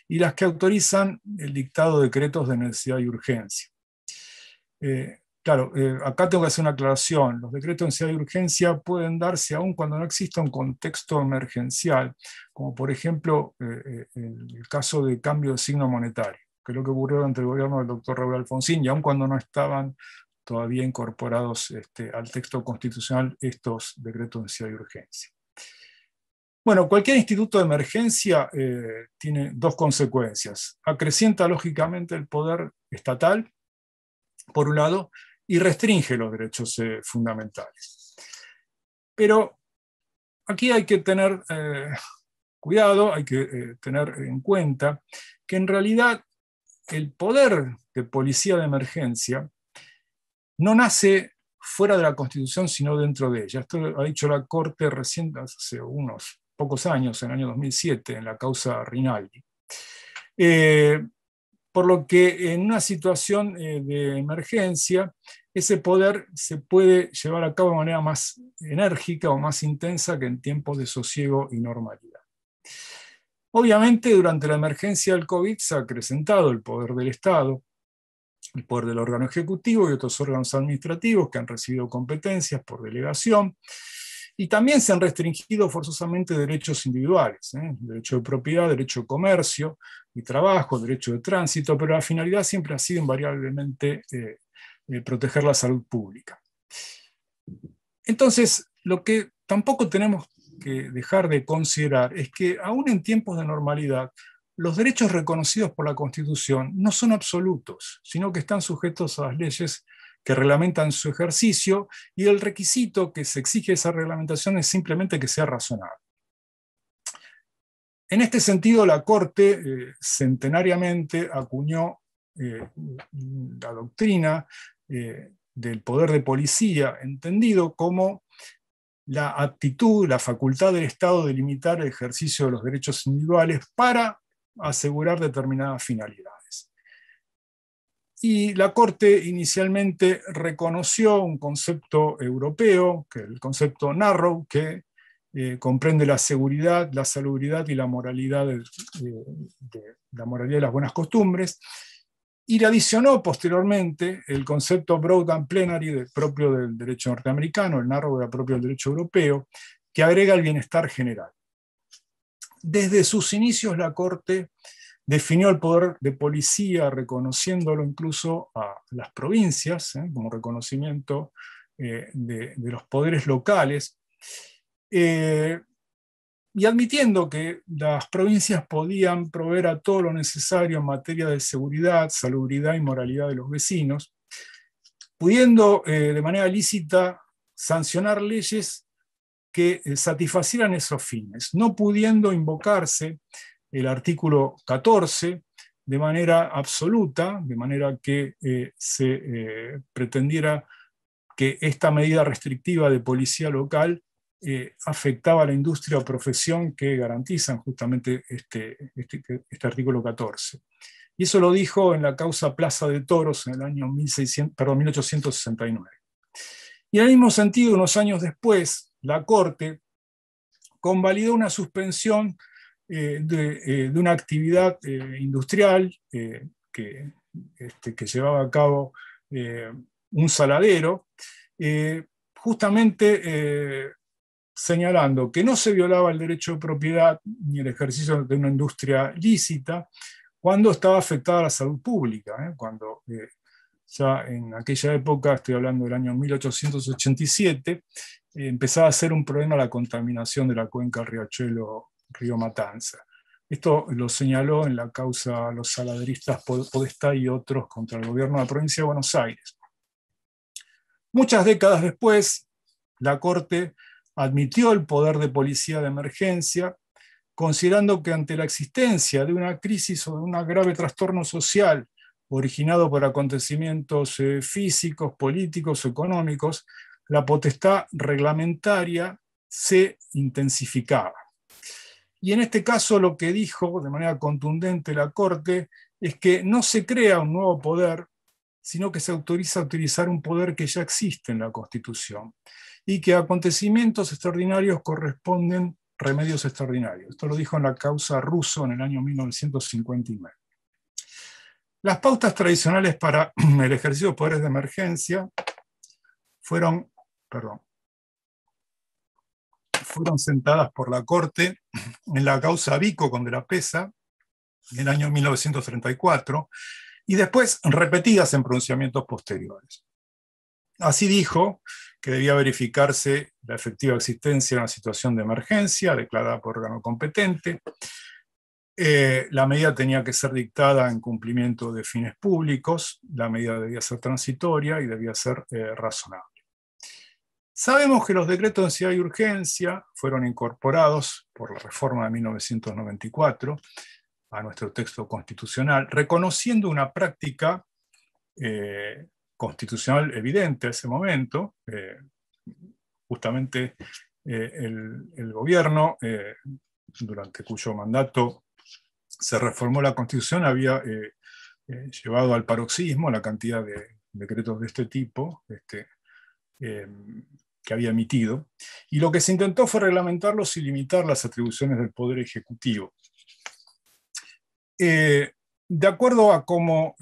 y las que autorizan el dictado de decretos de necesidad y urgencia. Claro, acá tengo que hacer una aclaración. Los decretos de necesidad y urgencia pueden darse aún cuando no exista un contexto emergencial, como por ejemplo en el caso de cambio de signo monetario, que es lo que ocurrió durante el gobierno del doctor Raúl Alfonsín, y aún cuando no estaban todavía incorporados al texto constitucional estos decretos de necesidad y urgencia. Bueno, cualquier instituto de emergencia tiene dos consecuencias. Acrecienta lógicamente el poder estatal, por un lado, y restringe los derechos fundamentales. Pero aquí hay que tener cuidado, hay que tener en cuenta que en realidad el poder de policía de emergencia no nace fuera de la Constitución, sino dentro de ella. Esto ha dicho la Corte recién, hace unos pocos años, en el año 2007, en la causa Rinaldi. Por lo que en una situación de emergencia, ese poder se puede llevar a cabo de manera más enérgica o más intensa que en tiempos de sosiego y normalidad. Obviamente, durante la emergencia del COVID se ha acrecentado el poder del Estado, el poder del órgano ejecutivo y otros órganos administrativos que han recibido competencias por delegación, y también se han restringido forzosamente derechos individuales, derecho de propiedad, derecho de comercio y trabajo, derecho de tránsito, pero la finalidad siempre ha sido invariablemente proteger la salud pública. Entonces, lo que tampoco tenemos que dejar de considerar es que aún en tiempos de normalidad los derechos reconocidos por la Constitución no son absolutos, sino que están sujetos a las leyes que reglamentan su ejercicio, y el requisito que se exige de esa reglamentación es simplemente que sea razonable. En este sentido, la Corte centenariamente acuñó la doctrina del poder de policía, entendido como la aptitud, la facultad del Estado de limitar el ejercicio de los derechos individuales para asegurar determinadas finalidades. Y la Corte inicialmente reconoció un concepto europeo, que es el concepto Narrow, que comprende la seguridad, la salubridad y la moralidad de las buenas costumbres, y le adicionó posteriormente el concepto Broad and Plenary propio del derecho norteamericano, el Narrow era propio del derecho europeo, que agrega el bienestar general. Desde sus inicios la Corte definió el poder de policía, reconociéndolo incluso a las provincias, como reconocimiento de los poderes locales, y admitiendo que las provincias podían proveer a todo lo necesario en materia de seguridad, salubridad y moralidad de los vecinos, pudiendo de manera lícita sancionar leyes que satisfacieran esos fines, no pudiendo invocarse el artículo 14 de manera absoluta, de manera que se pretendiera que esta medida restrictiva de policía local afectaba a la industria o profesión que garantizan justamente este artículo 14. Y eso lo dijo en la causa Plaza de Toros en el año 1869. Y en el mismo sentido, unos años después, la Corte convalidó una suspensión de una actividad industrial que llevaba a cabo un saladero, justamente señalando que no se violaba el derecho de propiedad ni el ejercicio de una industria lícita cuando estaba afectada la salud pública, cuando ya en aquella época, estoy hablando del año 1887, empezaba a ser un problema la contaminación de la cuenca Riachuelo-Río Matanza. Esto lo señaló en la causa los saladeristas Podestá y otros contra el gobierno de la provincia de Buenos Aires. Muchas décadas después, la Corte admitió el poder de policía de emergencia, considerando que ante la existencia de una crisis o de un grave trastorno social originado por acontecimientos físicos, políticos o económicos, la potestad reglamentaria se intensificaba. Y en este caso lo que dijo de manera contundente la Corte es que no se crea un nuevo poder, sino que se autoriza a utilizar un poder que ya existe en la Constitución, y que a acontecimientos extraordinarios corresponden remedios extraordinarios. Esto lo dijo en la causa Russo en el año 1959. Las pautas tradicionales para el ejercicio de poderes de emergencia fueron sentadas por la Corte en la causa Vico con De la Pesa en el año 1934 y después repetidas en pronunciamientos posteriores. Así dijo que debía verificarse la efectiva existencia de una situación de emergencia declarada por órgano competente. La medida tenía que ser dictada en cumplimiento de fines públicos, la medida debía ser transitoria y debía ser razonable. Sabemos que los decretos de necesidad y urgencia fueron incorporados por la reforma de 1994 a nuestro texto constitucional, reconociendo una práctica constitucional evidente a ese momento. Justamente el gobierno, durante cuyo mandato se reformó la Constitución, había llevado al paroxismo la cantidad de decretos de este tipo que había emitido, y lo que se intentó fue reglamentarlos y limitar las atribuciones del Poder Ejecutivo. De acuerdo a cómo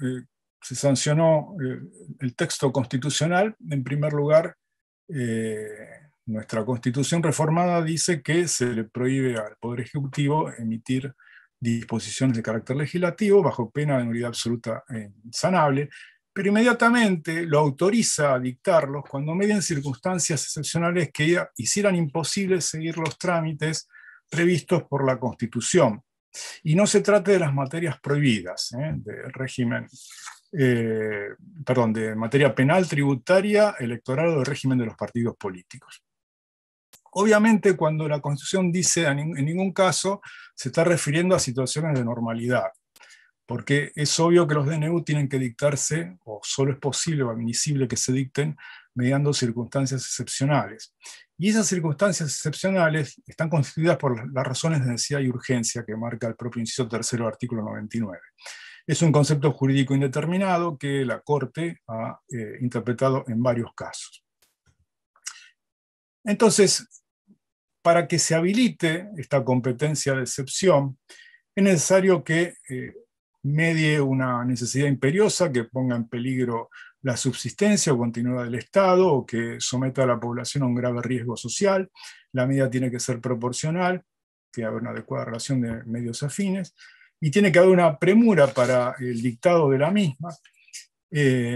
se sancionó el texto constitucional, en primer lugar, nuestra Constitución reformada dice que se le prohíbe al Poder Ejecutivo emitir disposiciones de carácter legislativo bajo pena de nulidad absoluta e insanable, pero inmediatamente lo autoriza a dictarlos cuando medien circunstancias excepcionales que hicieran imposible seguir los trámites previstos por la Constitución. Y no se trate de las materias prohibidas, del régimen, de materia penal, tributaria, electoral o del régimen de los partidos políticos. Obviamente, cuando la Constitución dice en ningún caso, se está refiriendo a situaciones de normalidad, porque es obvio que los DNU tienen que dictarse, o solo es posible o admisible que se dicten, mediando circunstancias excepcionales. Y esas circunstancias excepcionales están constituidas por las razones de necesidad y urgencia que marca el propio inciso tercero del artículo 99. Es un concepto jurídico indeterminado que la Corte ha interpretado en varios casos. Entonces, para que se habilite esta competencia de excepción, es necesario que medie una necesidad imperiosa que ponga en peligro la subsistencia o continuidad del Estado o que someta a la población a un grave riesgo social. La medida tiene que ser proporcional, tiene que haber una adecuada relación de medios afines y tiene que haber una premura para el dictado de la misma,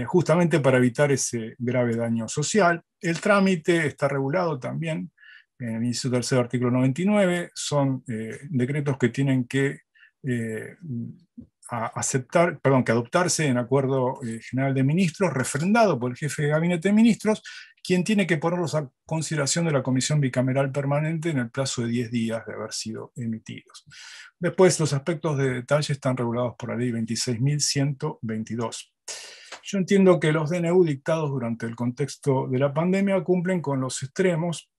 justamente para evitar ese grave daño social. El trámite está regulado también en el inciso tercero artículo 99, son decretos que tienen que que adoptarse en acuerdo general de ministros, refrendado por el jefe de gabinete de ministros, quien tiene que ponerlos a consideración de la comisión bicameral permanente en el plazo de 10 días de haber sido emitidos. Después, los aspectos de detalle están regulados por la ley 26.122. Yo entiendo que los DNU dictados durante el contexto de la pandemia cumplen con los extremos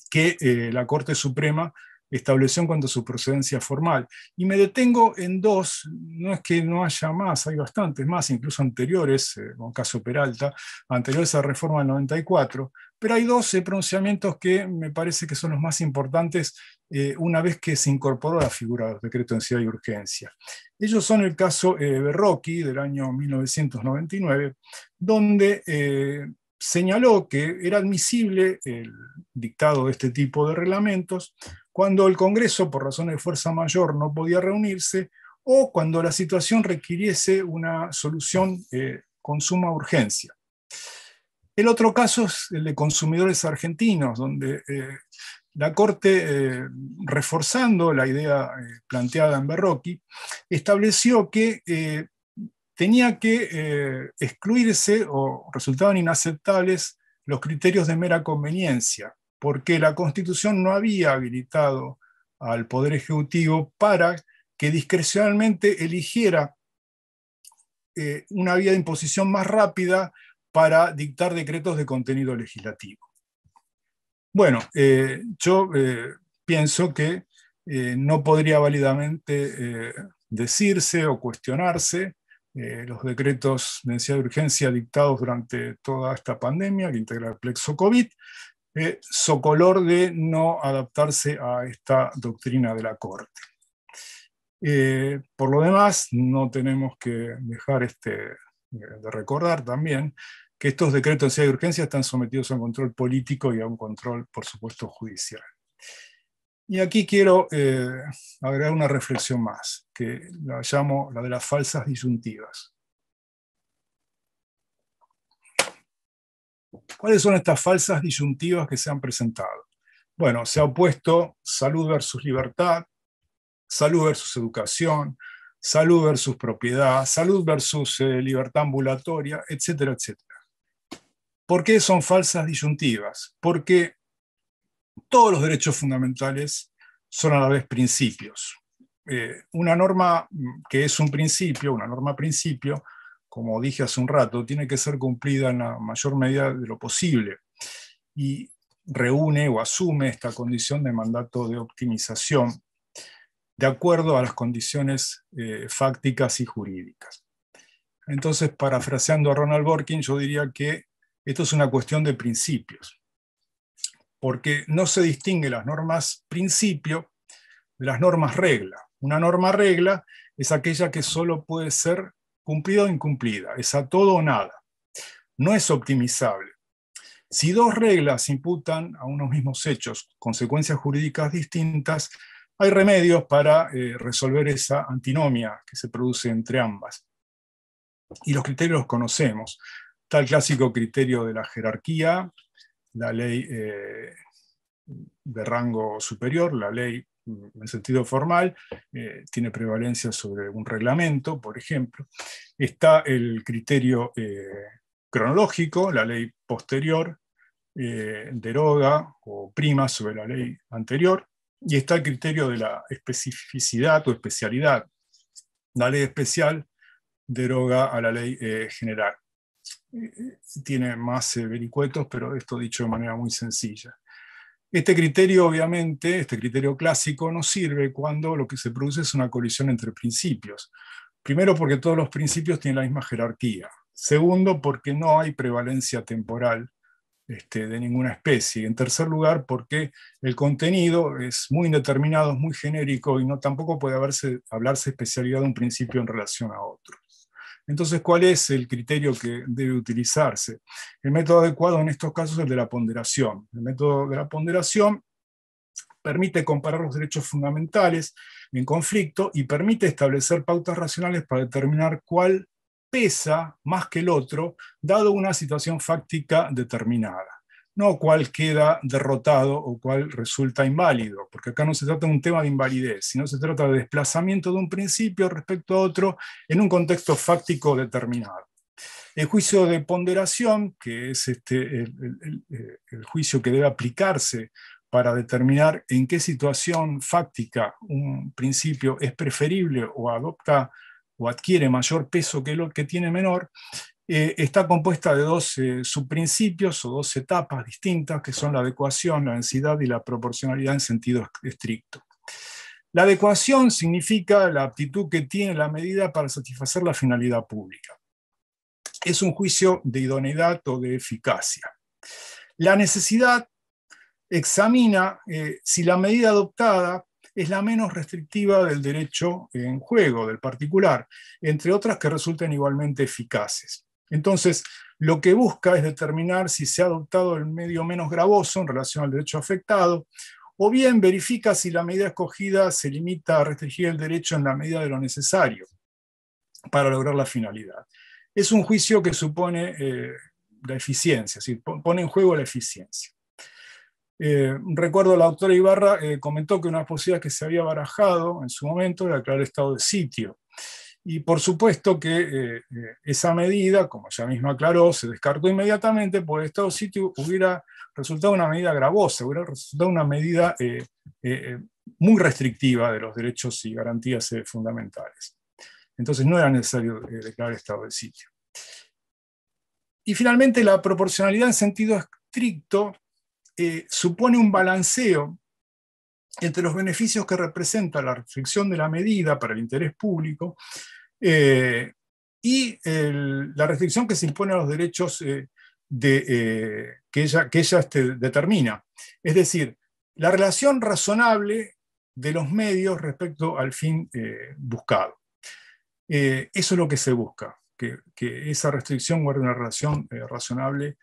que la Corte Suprema estableció en cuanto a su procedencia formal. Y me detengo en dos, no es que no haya más, hay bastantes más, incluso anteriores, con caso Peralta, anteriores a la reforma del 94, pero hay dos pronunciamientos que me parece que son los más importantes una vez que se incorporó la figura del decreto de necesidad y urgencia. Ellos son el caso Berrocchi del año 1999, donde señaló que era admisible el dictado de este tipo de reglamentos cuando el Congreso, por razones de fuerza mayor, no podía reunirse o cuando la situación requiriese una solución con suma urgencia. El otro caso es el de consumidores argentinos, donde la Corte, reforzando la idea planteada en Berrocchi, estableció que tenía que excluirse o resultaban inaceptables los criterios de mera conveniencia, porque la Constitución no había habilitado al Poder Ejecutivo para que discrecionalmente eligiera una vía de imposición más rápida para dictar decretos de contenido legislativo. Bueno, yo pienso que no podría válidamente decirse o cuestionarse los decretos de necesidad de urgencia dictados durante toda esta pandemia que integra el plexo COVID, socolor de no adaptarse a esta doctrina de la Corte. Por lo demás, no tenemos que dejar de recordar también que estos decretos de necesidad de urgencia están sometidos a un control político y a un control, por supuesto, judicial. Y aquí quiero agregar una reflexión más, que la llamo la de las falsas disyuntivas. ¿Cuáles son estas falsas disyuntivas que se han presentado? Bueno, se ha opuesto salud versus libertad, salud versus educación, salud versus propiedad, salud versus libertad ambulatoria, etcétera, etcétera. ¿Por qué son falsas disyuntivas? Porque todos los derechos fundamentales son a la vez principios. Una norma que es un principio, una norma principio, como dije hace un rato, tiene que ser cumplida en la mayor medida de lo posible y reúne o asume esta condición de mandato de optimización de acuerdo a las condiciones fácticas y jurídicas. Entonces, parafraseando a Ronald Dworkin, yo diría que esto es una cuestión de principios, porque no se distingue las normas principio de las normas regla. Una norma regla es aquella que solo puede ser cumplida o incumplida, es a todo o nada. No es optimizable. Si dos reglas imputan a unos mismos hechos consecuencias jurídicas distintas, hay remedios para resolver esa antinomia que se produce entre ambas. Y los criterios los conocemos. Está el clásico criterio de la jerarquía, la ley de rango superior, la ley en sentido formal, tiene prevalencia sobre un reglamento, por ejemplo. Está el criterio cronológico, la ley posterior deroga o prima sobre la ley anterior, y está el criterio de la especificidad o especialidad. La ley especial deroga a la ley general. Tiene más vericuetos, pero esto dicho de manera muy sencilla. Este criterio, obviamente, este criterio clásico, nos sirve cuando lo que se produce es una colisión entre principios. Primero, porque todos los principios tienen la misma jerarquía. Segundo, porque no hay prevalencia temporal de ninguna especie. En tercer lugar, porque el contenido es muy indeterminado, es muy genérico y tampoco puede hablarse especialidad de un principio en relación a otro. Entonces, ¿cuál es el criterio que debe utilizarse? El método adecuado en estos casos es el de la ponderación. El método de la ponderación permite comparar los derechos fundamentales en conflicto y permite establecer pautas racionales para determinar cuál pesa más que el otro, dado una situación fáctica determinada. No cuál queda derrotado o cuál resulta inválido, porque acá no se trata de un tema de invalidez, sino se trata de desplazamiento de un principio respecto a otro en un contexto fáctico determinado. El juicio de ponderación, que es el juicio que debe aplicarse para determinar en qué situación fáctica un principio es preferible o adopta o adquiere mayor peso que lo que tiene menor, está compuesta de dos subprincipios o dos etapas distintas, que son la adecuación, la densidad y la proporcionalidad en sentido estricto. La adecuación significa la aptitud que tiene la medida para satisfacer la finalidad pública. Es un juicio de idoneidad o de eficacia. La necesidad examina si la medida adoptada es la menos restrictiva del derecho en juego, del particular, entre otras que resulten igualmente eficaces. Entonces, lo que busca es determinar si se ha adoptado el medio menos gravoso en relación al derecho afectado, o bien verifica si la medida escogida se limita a restringir el derecho en la medida de lo necesario para lograr la finalidad. Es un juicio que supone la eficiencia, es decir, pone en juego la eficiencia. Recuerdo la doctora Ibarra comentó que una posibilidad que se había barajado en su momento era declarar estado de sitio. Y por supuesto que esa medida, como ella misma aclaró, se descartó inmediatamente porque el estado de sitio hubiera resultado una medida gravosa, hubiera resultado una medida muy restrictiva de los derechos y garantías fundamentales. Entonces no era necesario declarar estado de sitio. Y finalmente la proporcionalidad en sentido estricto supone un balanceo entre los beneficios que representa la restricción de la medida para el interés público y la restricción que se impone a los derechos que ella determina. Es decir, la relación razonable de los medios respecto al fin buscado. Eso es lo que se busca, que esa restricción guarde una relación razonable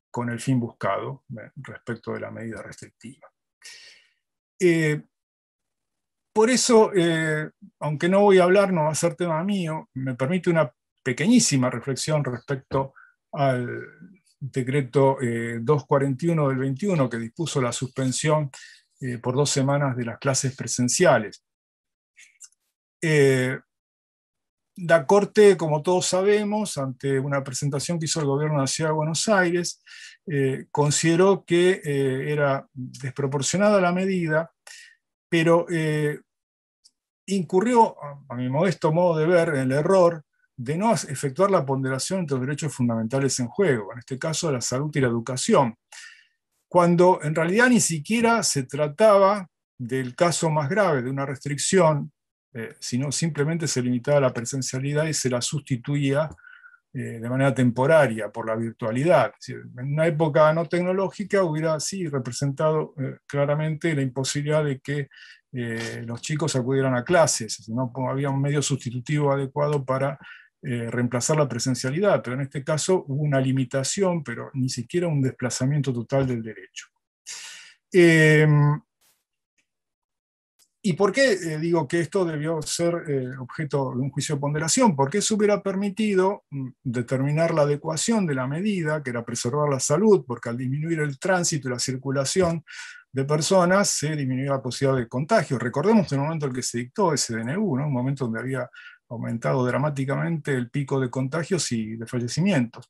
con el fin buscado respecto de la medida restrictiva. Por eso, aunque no voy a hablar, no va a ser tema mío, me permite una pequeñísima reflexión respecto al decreto 241 del 21 que dispuso la suspensión por 2 semanas de las clases presenciales. La Corte, como todos sabemos, ante una presentación que hizo el gobierno de la Ciudad de Buenos Aires, consideró que era desproporcionada la medida, pero incurrió, a mi modesto modo de ver, en el error de no efectuar la ponderación entre los derechos fundamentales en juego, en este caso la salud y la educación, cuando en realidad ni siquiera se trataba del caso más grave, de una restricción, sino simplemente se limitaba a la presencialidad y se la sustituía de manera temporaria por la virtualidad. En una época no tecnológica hubiera sí representado claramente la imposibilidad de que los chicos acudieran a clases, no había un medio sustitutivo adecuado para reemplazar la presencialidad, pero en este caso hubo una limitación, pero ni siquiera un desplazamiento total del derecho. ¿Y por qué digo que esto debió ser objeto de un juicio de ponderación? Porque eso hubiera permitido determinar la adecuación de la medida, que era preservar la salud, porque al disminuir el tránsito y la circulación de personas, se disminuyó la posibilidad de contagio. Recordemos el momento en que se dictó ese DNU, ¿no? Un momento donde había aumentado dramáticamente el pico de contagios y de fallecimientos.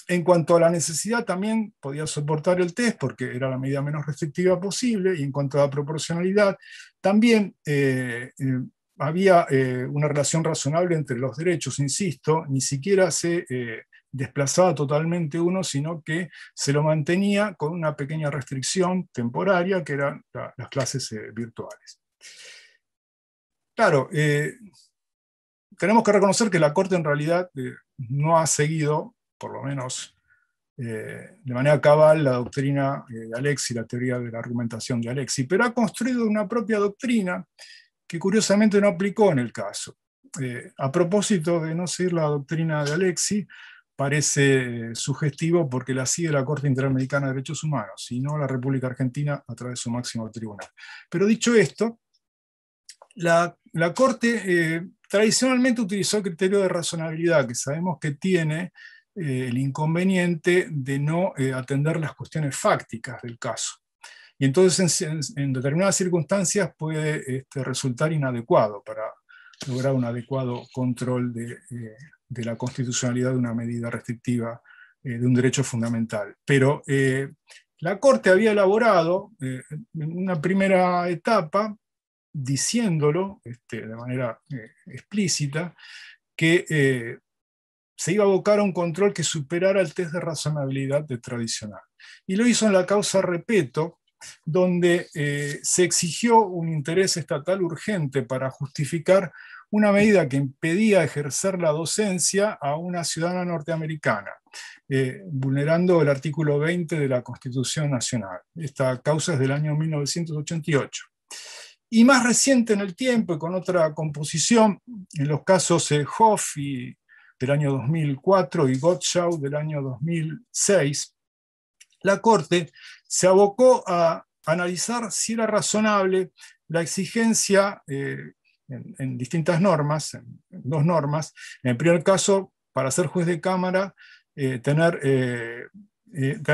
En cuanto a la necesidad, también podía soportar el test porque era la medida menos restrictiva posible, y en cuanto a la proporcionalidad, también había una relación razonable entre los derechos, insisto, ni siquiera se desplazaba totalmente uno, sino que se lo mantenía con una pequeña restricción temporaria, que eran las clases virtuales. Claro, tenemos que reconocer que la Corte en realidad no ha seguido, por lo menos de manera cabal, la doctrina de Alexis, la teoría de la argumentación de Alexis, pero ha construido una propia doctrina que curiosamente no aplicó en el caso. A propósito de no seguir la doctrina de Alexis, parece sugestivo porque la sigue la Corte Interamericana de Derechos Humanos y no la República Argentina a través de su máximo tribunal. Pero dicho esto, la Corte tradicionalmente utilizó el criterio de razonabilidad, que sabemos que tiene el inconveniente de no atender las cuestiones fácticas del caso. Y entonces en determinadas circunstancias puede resultar inadecuado para lograr un adecuado control de la constitucionalidad de una medida restrictiva de un derecho fundamental. Pero la Corte había elaborado en una primera etapa, diciéndolo de manera explícita, que se iba a abocar a un control que superara el test de razonabilidad tradicional. Y lo hizo en la causa Repetto, donde se exigió un interés estatal urgente para justificar una medida que impedía ejercer la docencia a una ciudadana norteamericana, vulnerando el artículo 20 de la Constitución Nacional. Esta causa es del año 1988. Y más reciente en el tiempo, y con otra composición, en los casos Hoff del año 2004 y Gottschall del año 2006, la Corte se abocó a analizar si era razonable la exigencia en distintas normas, en dos normas. En el primer caso, para ser juez de Cámara, tener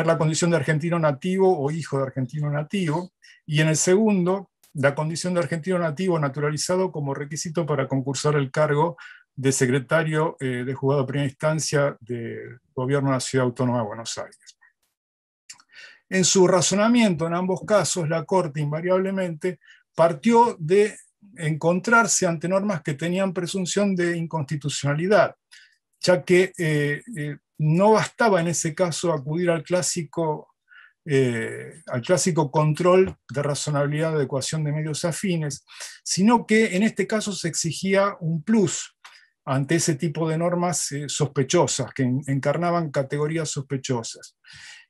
la condición de argentino nativo o hijo de argentino nativo, y en el segundo, la condición de argentino nativo naturalizado como requisito para concursar el cargo de secretario de juzgado de primera instancia del gobierno de la Ciudad Autónoma de Buenos Aires. En su razonamiento en ambos casos, la Corte invariablemente partió de encontrarse ante normas que tenían presunción de inconstitucionalidad, ya que no bastaba en ese caso acudir al clásico control de razonabilidad de adecuación de medios afines, sino que en este caso se exigía un plus ante ese tipo de normas sospechosas, que encarnaban categorías sospechosas.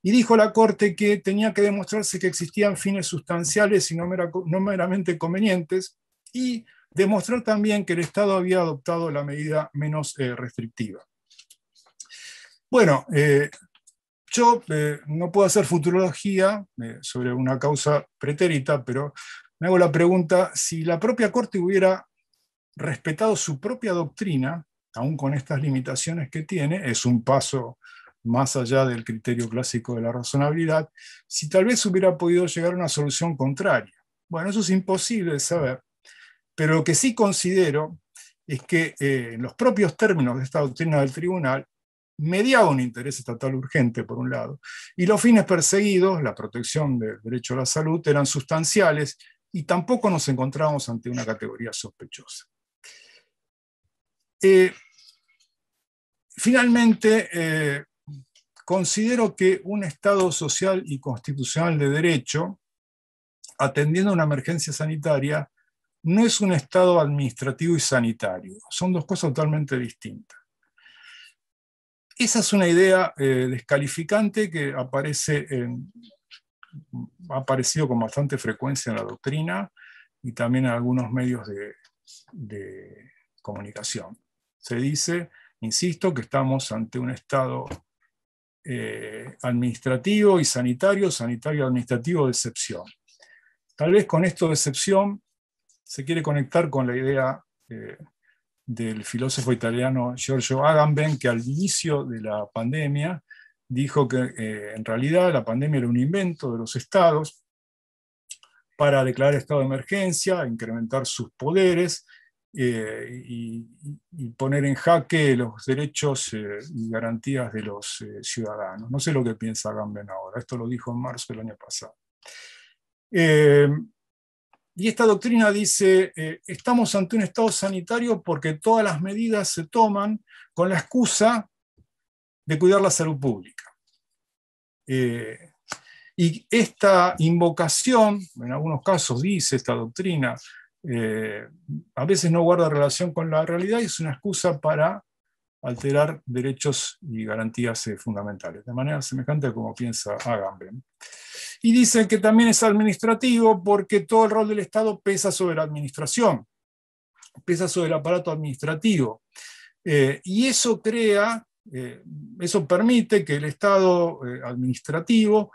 Y dijo la Corte que tenía que demostrarse que existían fines sustanciales y no meramente convenientes, y demostrar también que el Estado había adoptado la medida menos restrictiva. Bueno, yo no puedo hacer futurología sobre una causa pretérita, pero me hago la pregunta, si la propia Corte hubiera respetado su propia doctrina, aún con estas limitaciones que tiene, es un paso más allá del criterio clásico de la razonabilidad, si tal vez hubiera podido llegar a una solución contraria. Bueno, eso es imposible de saber, pero lo que sí considero es que en los propios términos de esta doctrina del tribunal, mediaba un interés estatal urgente, por un lado, y los fines perseguidos, la protección del derecho a la salud, eran sustanciales, y tampoco nos encontrábamos ante una categoría sospechosa. Finalmente, considero que un Estado social y constitucional de derecho, atendiendo a una emergencia sanitaria, no es un Estado administrativo y sanitario. Son dos cosas totalmente distintas. Esa es una idea descalificante que ha aparecido con bastante frecuencia en la doctrina y también en algunos medios de comunicación. Se dice, insisto, que estamos ante un Estado administrativo y sanitario, sanitario-administrativo de excepción. Tal vez con esto de excepción se quiere conectar con la idea del filósofo italiano Giorgio Agamben, que al inicio de la pandemia dijo que en realidad la pandemia era un invento de los estados para declarar estado de emergencia, incrementar sus poderes y poner en jaque los derechos y garantías de los ciudadanos. No sé lo que piensa Agamben ahora, esto lo dijo en marzo del año pasado. Y esta doctrina dice, estamos ante un estado sanitario porque todas las medidas se toman con la excusa de cuidar la salud pública. Y esta invocación, en algunos casos dice esta doctrina, a veces no guarda relación con la realidad y es una excusa para alterar derechos y garantías fundamentales, de manera semejante a como piensa Agamben. Y dice que también es administrativo porque todo el rol del Estado pesa sobre la administración, pesa sobre el aparato administrativo. Y eso eso permite que el Estado administrativo,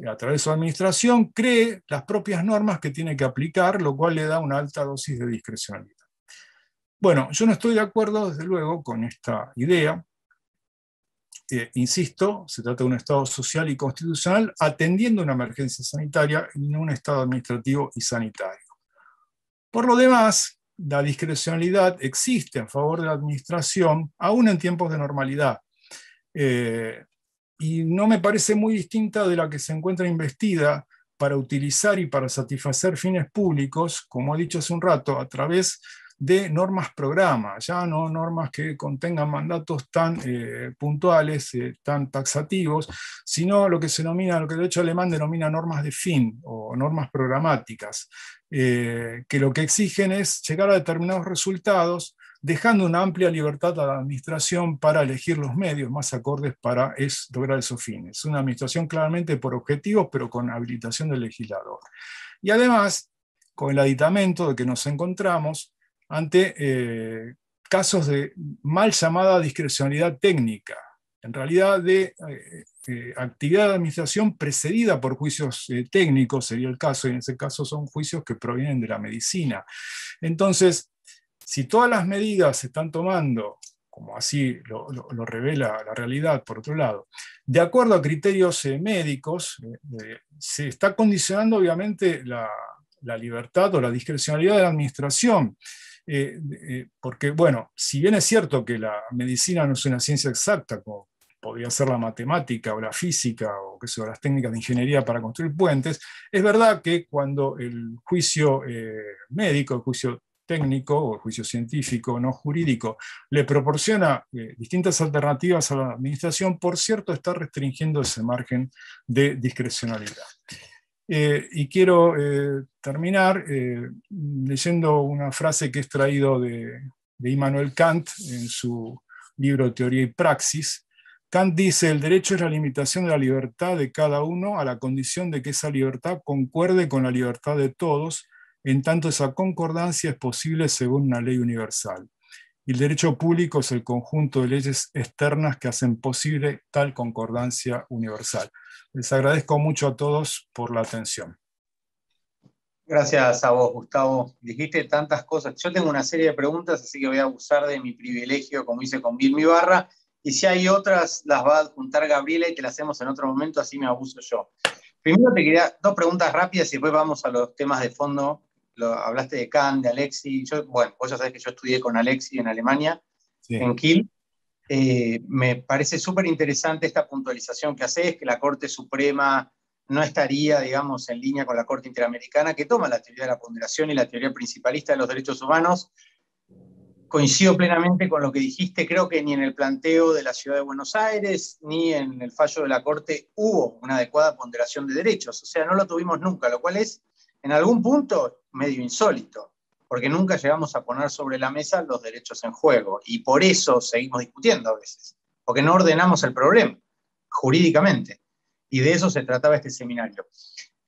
a través de su administración, cree las propias normas que tiene que aplicar, lo cual le da una alta dosis de discrecionalidad. Bueno, yo no estoy de acuerdo, desde luego, con esta idea. Insisto, se trata de un Estado social y constitucional atendiendo una emergencia sanitaria y no un Estado administrativo y sanitario. Por lo demás, la discrecionalidad existe en favor de la administración, aún en tiempos de normalidad. Y no me parece muy distinta de la que se encuentra investida para utilizar y para satisfacer fines públicos, como he dicho hace un rato, a través de normas programa, ya no normas que contengan mandatos tan puntuales, tan taxativos, sino lo que se denomina, lo que el derecho alemán denomina normas de fin o normas programáticas, que lo que exigen es llegar a determinados resultados, dejando una amplia libertad a la administración para elegir los medios más acordes para lograr esos fines. Una administración claramente por objetivos, pero con habilitación del legislador. Y además, con el aditamento de que nos encontramos ante casos de mal llamada discrecionalidad técnica, en realidad de actividad de administración precedida por juicios técnicos, sería el caso, y en ese caso son juicios que provienen de la medicina. Entonces, si todas las medidas se están tomando, como así lo revela la realidad, por otro lado, de acuerdo a criterios médicos, se está condicionando obviamente la libertad o la discrecionalidad de la administración. Porque, bueno, si bien es cierto que la medicina no es una ciencia exacta, como podría ser la matemática o la física o qué sé yo, las técnicas de ingeniería para construir puentes, es verdad que cuando el juicio médico, el juicio técnico o el juicio científico, no jurídico, le proporciona distintas alternativas a la administración, por cierto, está restringiendo ese margen de discrecionalidad. Y quiero terminar leyendo una frase que he extraído de Immanuel Kant en su libro Teoría y Praxis. Kant dice: el derecho es la limitación de la libertad de cada uno a la condición de que esa libertad concuerde con la libertad de todos, en tanto esa concordancia es posible según una ley universal. Y el derecho público es el conjunto de leyes externas que hacen posible tal concordancia universal. Les agradezco mucho a todos por la atención. Gracias a vos, Gustavo. Dijiste tantas cosas. Yo tengo una serie de preguntas, así que voy a abusar de mi privilegio, como hice con Vilmi Barra. Y si hay otras, las va a adjuntar Gabriela y te las hacemos en otro momento, así me abuso yo. Primero te quería dos preguntas rápidas y después vamos a los temas de fondo. Hablaste de Kant, de Alexis. Bueno, vos ya sabés que yo estudié con Alexis en Alemania, sí, en Kiel. Me parece súper interesante esta puntualización que haces, que la Corte Suprema no estaría, digamos, en línea con la Corte Interamericana, que toma la teoría de la ponderación y la teoría principalista de los derechos humanos. Coincido plenamente con lo que dijiste, creo que ni en el planteo de la Ciudad de Buenos Aires, ni en el fallo de la Corte hubo una adecuada ponderación de derechos, o sea, no lo tuvimos nunca, lo cual es, en algún punto, medio insólito, porque nunca llegamos a poner sobre la mesa los derechos en juego, y por eso seguimos discutiendo a veces, porque no ordenamos el problema, jurídicamente, y de eso se trataba este seminario.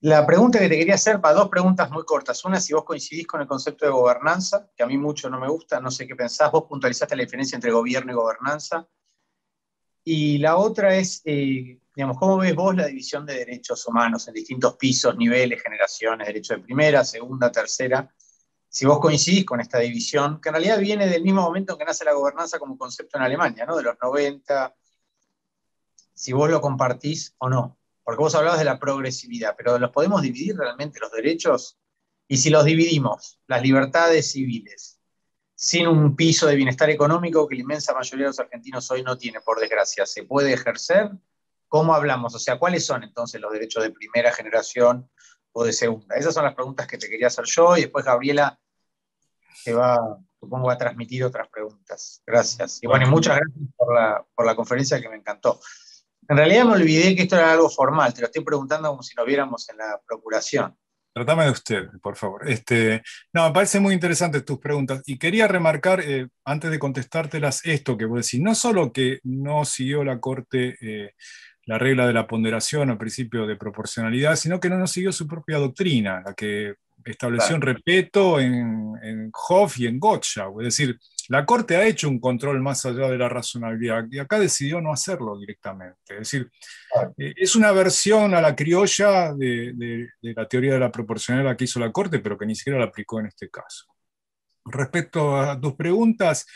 La pregunta que te quería hacer, dos preguntas muy cortas. Una, si vos coincidís con el concepto de gobernanza, que a mí mucho no me gusta, no sé qué pensás, vos puntualizaste la diferencia entre gobierno y gobernanza. Y la otra es, digamos, ¿cómo ves vos la división de derechos humanos en distintos pisos, niveles, generaciones, derecho de primera, segunda, tercera? Si vos coincidís con esta división, que en realidad viene del mismo momento en que nace la gobernanza como concepto en Alemania, ¿no? De los 90, si vos lo compartís o no. Porque vos hablabas de la progresividad, pero ¿los podemos dividir realmente los derechos? Y si los dividimos, las libertades civiles, sin un piso de bienestar económico que la inmensa mayoría de los argentinos hoy no tiene, por desgracia, ¿se puede ejercer? ¿Cómo hablamos? O sea, ¿cuáles son entonces los derechos de primera generación o de segunda? Esas son las preguntas que te quería hacer yo y después Gabriela te va, supongo, a transmitir otras preguntas. Gracias. Y bueno, y Bueno, muchas gracias por la conferencia que me encantó. En realidad me olvidé que esto era algo formal, te lo estoy preguntando como si nos viéramos en la procuración. tratame de usted, por favor. No, me parece muy interesante tus preguntas y quería remarcar, antes de contestártelas, esto que vos decís. No solo que no siguió la Corte la regla de la ponderación o principio de proporcionalidad, sino que no siguió su propia doctrina, la que estableció Claro. en Repetto, en Hoff y en Gottschalk. Es decir, la Corte ha hecho un control más allá de la razonabilidad y acá decidió no hacerlo directamente. Es decir, es una versión a la criolla de la teoría de la proporcionalidad que hizo la Corte, pero que ni siquiera la aplicó en este caso. Respecto a tus preguntas,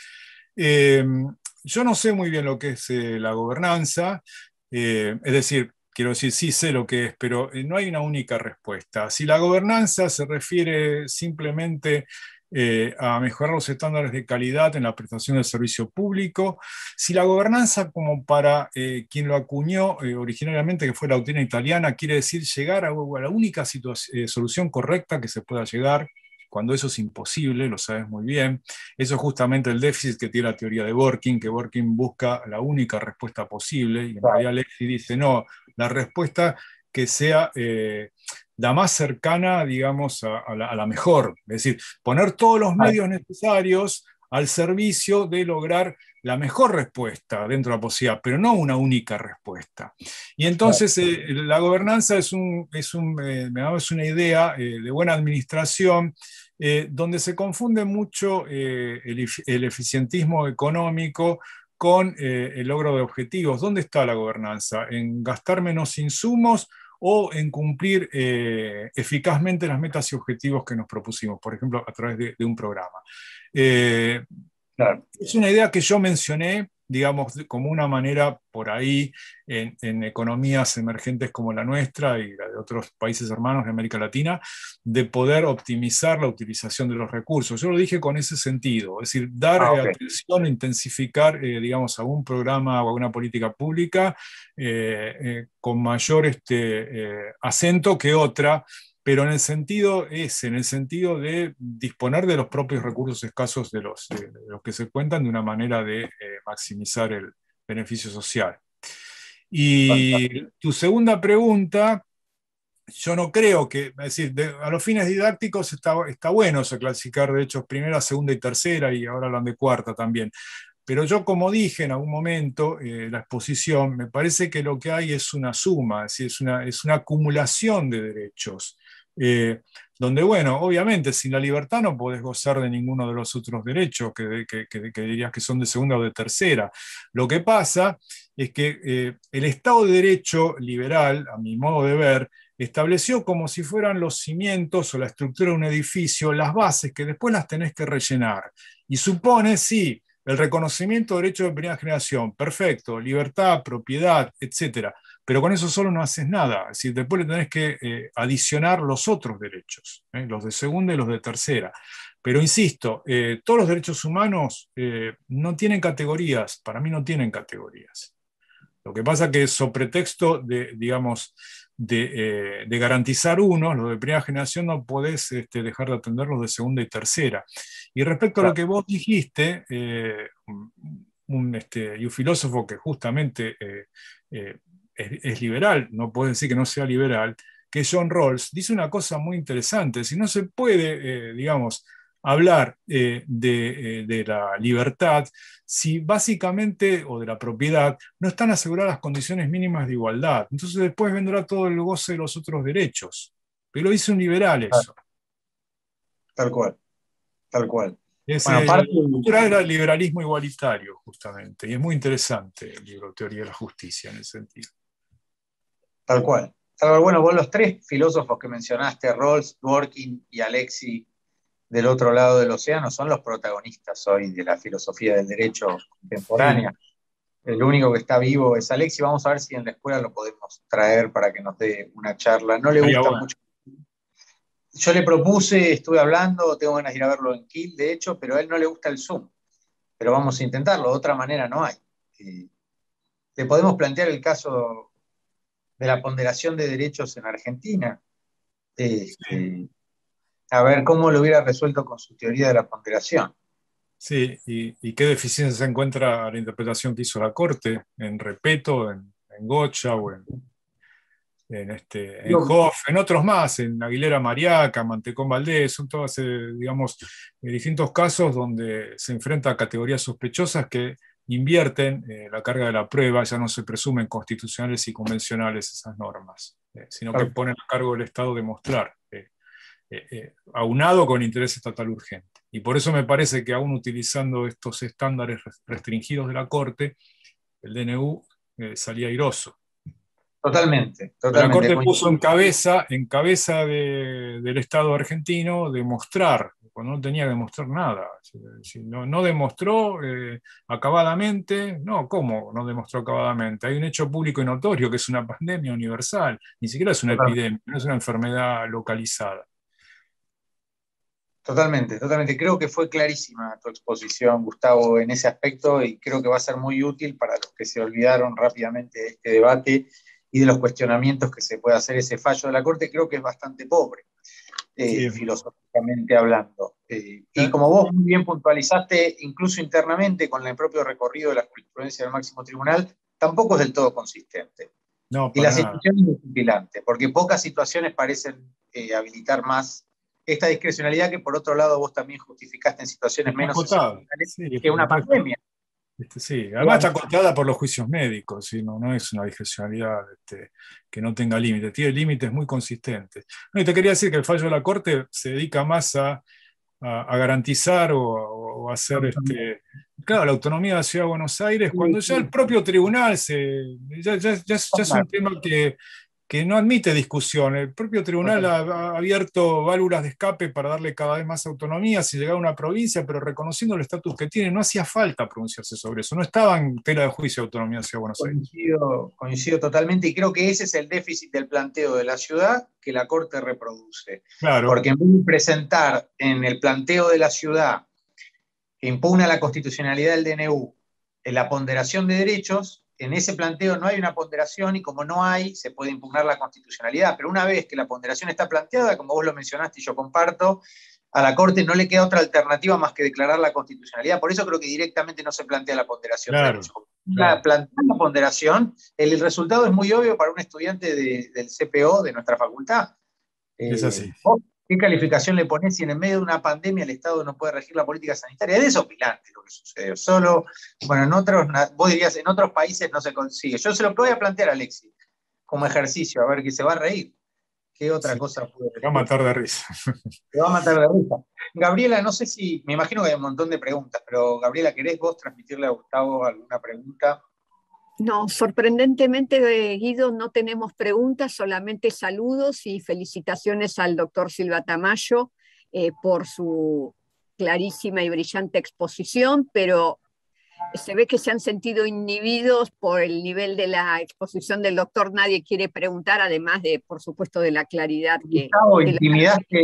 eh, yo no sé muy bien lo que es la gobernanza, es decir, quiero decir, sí sé lo que es, pero no hay una única respuesta. Si la gobernanza se refiere simplemente a mejorar los estándares de calidad en la prestación del servicio público, si la gobernanza, como para quien lo acuñó originariamente, que fue la doctrina italiana, quiere decir llegar a la única solución correcta que se pueda llegar, cuando eso es imposible, lo sabes muy bien. Eso es justamente el déficit que tiene la teoría de Dworkin, que Dworkin busca la única respuesta posible, y en realidad Lexi dice, no, la respuesta que sea la más cercana, digamos, a la mejor. Es decir, poner todos los medios necesarios al servicio de lograr la mejor respuesta dentro de la posibilidad, pero no una única respuesta. Y entonces la gobernanza es una idea de buena administración, donde se confunde mucho el eficientismo económico con el logro de objetivos. ¿Dónde está la gobernanza? ¿En gastar menos insumos o en cumplir eficazmente las metas y objetivos que nos propusimos, por ejemplo, a través de un programa? Claro. Es una idea que yo mencioné, digamos, como una manera por ahí en economías emergentes como la nuestra y la de otros países hermanos de América Latina, de poder optimizar la utilización de los recursos. Yo lo dije con ese sentido, es decir, dar atención, intensificar, digamos, algún programa o alguna política pública con mayor acento que otra, pero en el sentido de disponer de los propios recursos escasos de los que se cuentan de una manera de maximizar el beneficio social. Y tu segunda pregunta, yo no creo que, es decir, a los fines didácticos está bueno eso, clasificar de hechos primera, segunda y tercera, y ahora hablan de cuarta también. Pero yo, como dije en algún momento, la exposición, me parece que lo que hay es una suma, es decir, es una acumulación de derechos. Donde, bueno, obviamente sin la libertad no podés gozar de ninguno de los otros derechos que dirías que son de segunda o de tercera. Lo que pasa es que el Estado de Derecho liberal, a mi modo de ver, estableció como si fueran los cimientos o la estructura de un edificio, las bases que después las tenés que rellenar. Y supone, sí, el reconocimiento de derechos de primera generación, perfecto, libertad, propiedad, etcétera. Pero con eso solo no haces nada. Es decir, después le tenés que adicionar los otros derechos, los de segunda y los de tercera. Pero insisto, todos los derechos humanos no tienen categorías, para mí no tienen categorías. Lo que pasa es que sobre pretexto de, digamos, de garantizar unos, los de primera generación, no podés dejar de atender los de segunda y tercera. Y respecto a lo que vos dijiste, y un filósofo que justamente es liberal, no puede decir que no sea liberal, que John Rawls, dice una cosa muy interesante: si no se puede, digamos, hablar de la libertad si básicamente, o de la propiedad, no están aseguradas las condiciones mínimas de igualdad. Entonces después vendrá todo el goce de los otros derechos. Pero lo dice un liberal eso. Tal cual, tal cual. Es Bueno, la cultura del liberalismo igualitario, justamente, y es muy interesante el libro Teoría de la Justicia en ese sentido. Tal cual. Bueno, vos los tres filósofos que mencionaste, Rawls, Dworkin y Alexi, del otro lado del océano, son los protagonistas hoy de la filosofía del derecho contemporánea. el único que está vivo es Alexi. Vamos a ver si en la escuela lo podemos traer para que nos dé una charla. No le Estaría gusta bueno. mucho. Yo le propuse, estuve hablando, tengo ganas de ir a verlo en Kiel, de hecho, pero a él no le gusta el Zoom. Pero vamos a intentarlo, de otra manera no hay. Le podemos plantear el caso de la ponderación de derechos en Argentina, Sí, este, a ver cómo lo hubiera resuelto con su teoría de la ponderación. sí. ¿Y qué deficiencia se encuentra la interpretación que hizo la Corte en Repeto, en Gocha o en Hoff, en otros más, en Aguilera Mariaca, Mantecón Valdés? Son todas, digamos, distintos casos donde se enfrenta a categorías sospechosas que invierten la carga de la prueba. Ya no se presumen constitucionales y convencionales esas normas, sino que ponen a cargo del Estado demostrar, aunado con interés estatal urgente. Y por eso me parece que aún utilizando estos estándares restringidos de la Corte, el DNU salía airoso. Totalmente, La totalmente. Corte puso del Estado argentino demostrar, cuando no tenía que demostrar nada. Si no demostró acabadamente, no, ¿cómo no demostró acabadamente? Hay un hecho público y notorio que es una pandemia universal, ni siquiera es una epidemia, no es una enfermedad localizada. Totalmente, totalmente. Creo que fue clarísima tu exposición, Gustavo, en ese aspecto y creo que va a ser muy útil para los que se olvidaron rápidamente de este debate y de los cuestionamientos que se puede hacer. Ese fallo de la Corte creo que es bastante pobre, Sí. filosóficamente hablando. Y como vos muy bien puntualizaste, incluso internamente con el propio recorrido de la jurisprudencia del máximo tribunal, tampoco es del todo consistente. No, Y la para nada. situación es vigilante, porque pocas situaciones parecen habilitar más esta discrecionalidad que por otro lado vos también justificaste en situaciones Está menos acotada. excepcionales Sí, que una pandemia. sí. Además Digamos, está acotada por los juicios médicos, ¿sí? No es una discrecionalidad que no tenga límites, tiene límites muy consistentes. No, y te quería decir que el fallo de la Corte se dedica más a garantizar o hacer claro, la autonomía de la Ciudad de Buenos Aires, cuando ya el propio tribunal ya es un tema que no admite discusión. El propio tribunal ha abierto válvulas de escape para darle cada vez más autonomía si llegaba a una provincia, pero reconociendo el estatus que tiene, no hacía falta pronunciarse sobre eso. No estaba en tela de juicio de autonomía de la Ciudad de Buenos Aires. coincido totalmente y creo que ese es el déficit del planteo de la ciudad que la Corte reproduce. Claro. Porque en vez de presentar en el planteo de la ciudad que impugna la constitucionalidad del DNU en la ponderación de derechos, en ese planteo no hay una ponderación y como no hay, se puede impugnar la constitucionalidad. Pero una vez que la ponderación está planteada, como vos lo mencionaste y yo comparto, a la Corte no le queda otra alternativa más que declarar la constitucionalidad. Por eso creo que directamente no se plantea la ponderación de Claro, derechos. claro. Plantear la ponderación, el resultado es muy obvio para un estudiante del CPO de nuestra facultad. Es así. ¿Qué calificación le pones si en medio de una pandemia el Estado no puede regir la política sanitaria? Es desopilante lo que sucede. Solo, bueno, vos dirías, en otros países no se consigue. Yo se lo voy a plantear a Alexis como ejercicio, a ver que se va a reír. ¿Qué otra Sí. cosa puede Te va a decir? matar de risa. Te va a matar de risa. Gabriela, no sé si, me imagino que hay un montón de preguntas, pero Gabriela, ¿querés vos transmitirle a Gustavo alguna pregunta? No, sorprendentemente, Guido, no tenemos preguntas, solamente saludos y felicitaciones al doctor Silva Tamayo por su clarísima y brillante exposición, pero se ve que se han sentido inhibidos por el nivel de la exposición del doctor. Nadie quiere preguntar, además de, por supuesto, de la claridad Gustavo, de la intimidaste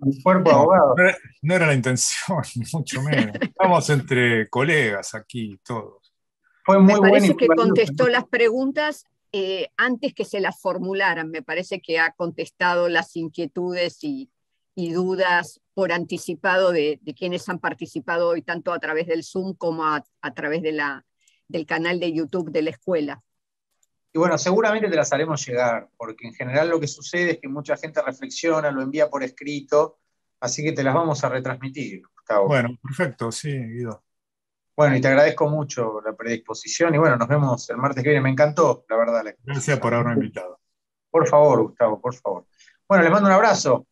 al cuerpo de abogados. No era la intención, ni mucho menos. Estamos entre colegas aquí, todos. Fue Me muy buena y parece muy que valiosa. contestó las preguntas antes que se las formularan. Me parece que ha contestado las inquietudes y dudas por anticipado de quienes han participado hoy, tanto a través del Zoom como a través del canal de YouTube de la escuela. Y bueno, seguramente te las haremos llegar, porque en general lo que sucede es que mucha gente reflexiona, lo envía por escrito, así que te las vamos a retransmitir, Gustavo. Bueno, perfecto, sí, Guido. Bueno, y te agradezco mucho la predisposición y bueno, nos vemos el martes que viene. Me encantó, la verdad, la Gracias exposición. por haberme invitado. Por favor, Gustavo, por favor. Bueno, les mando un abrazo.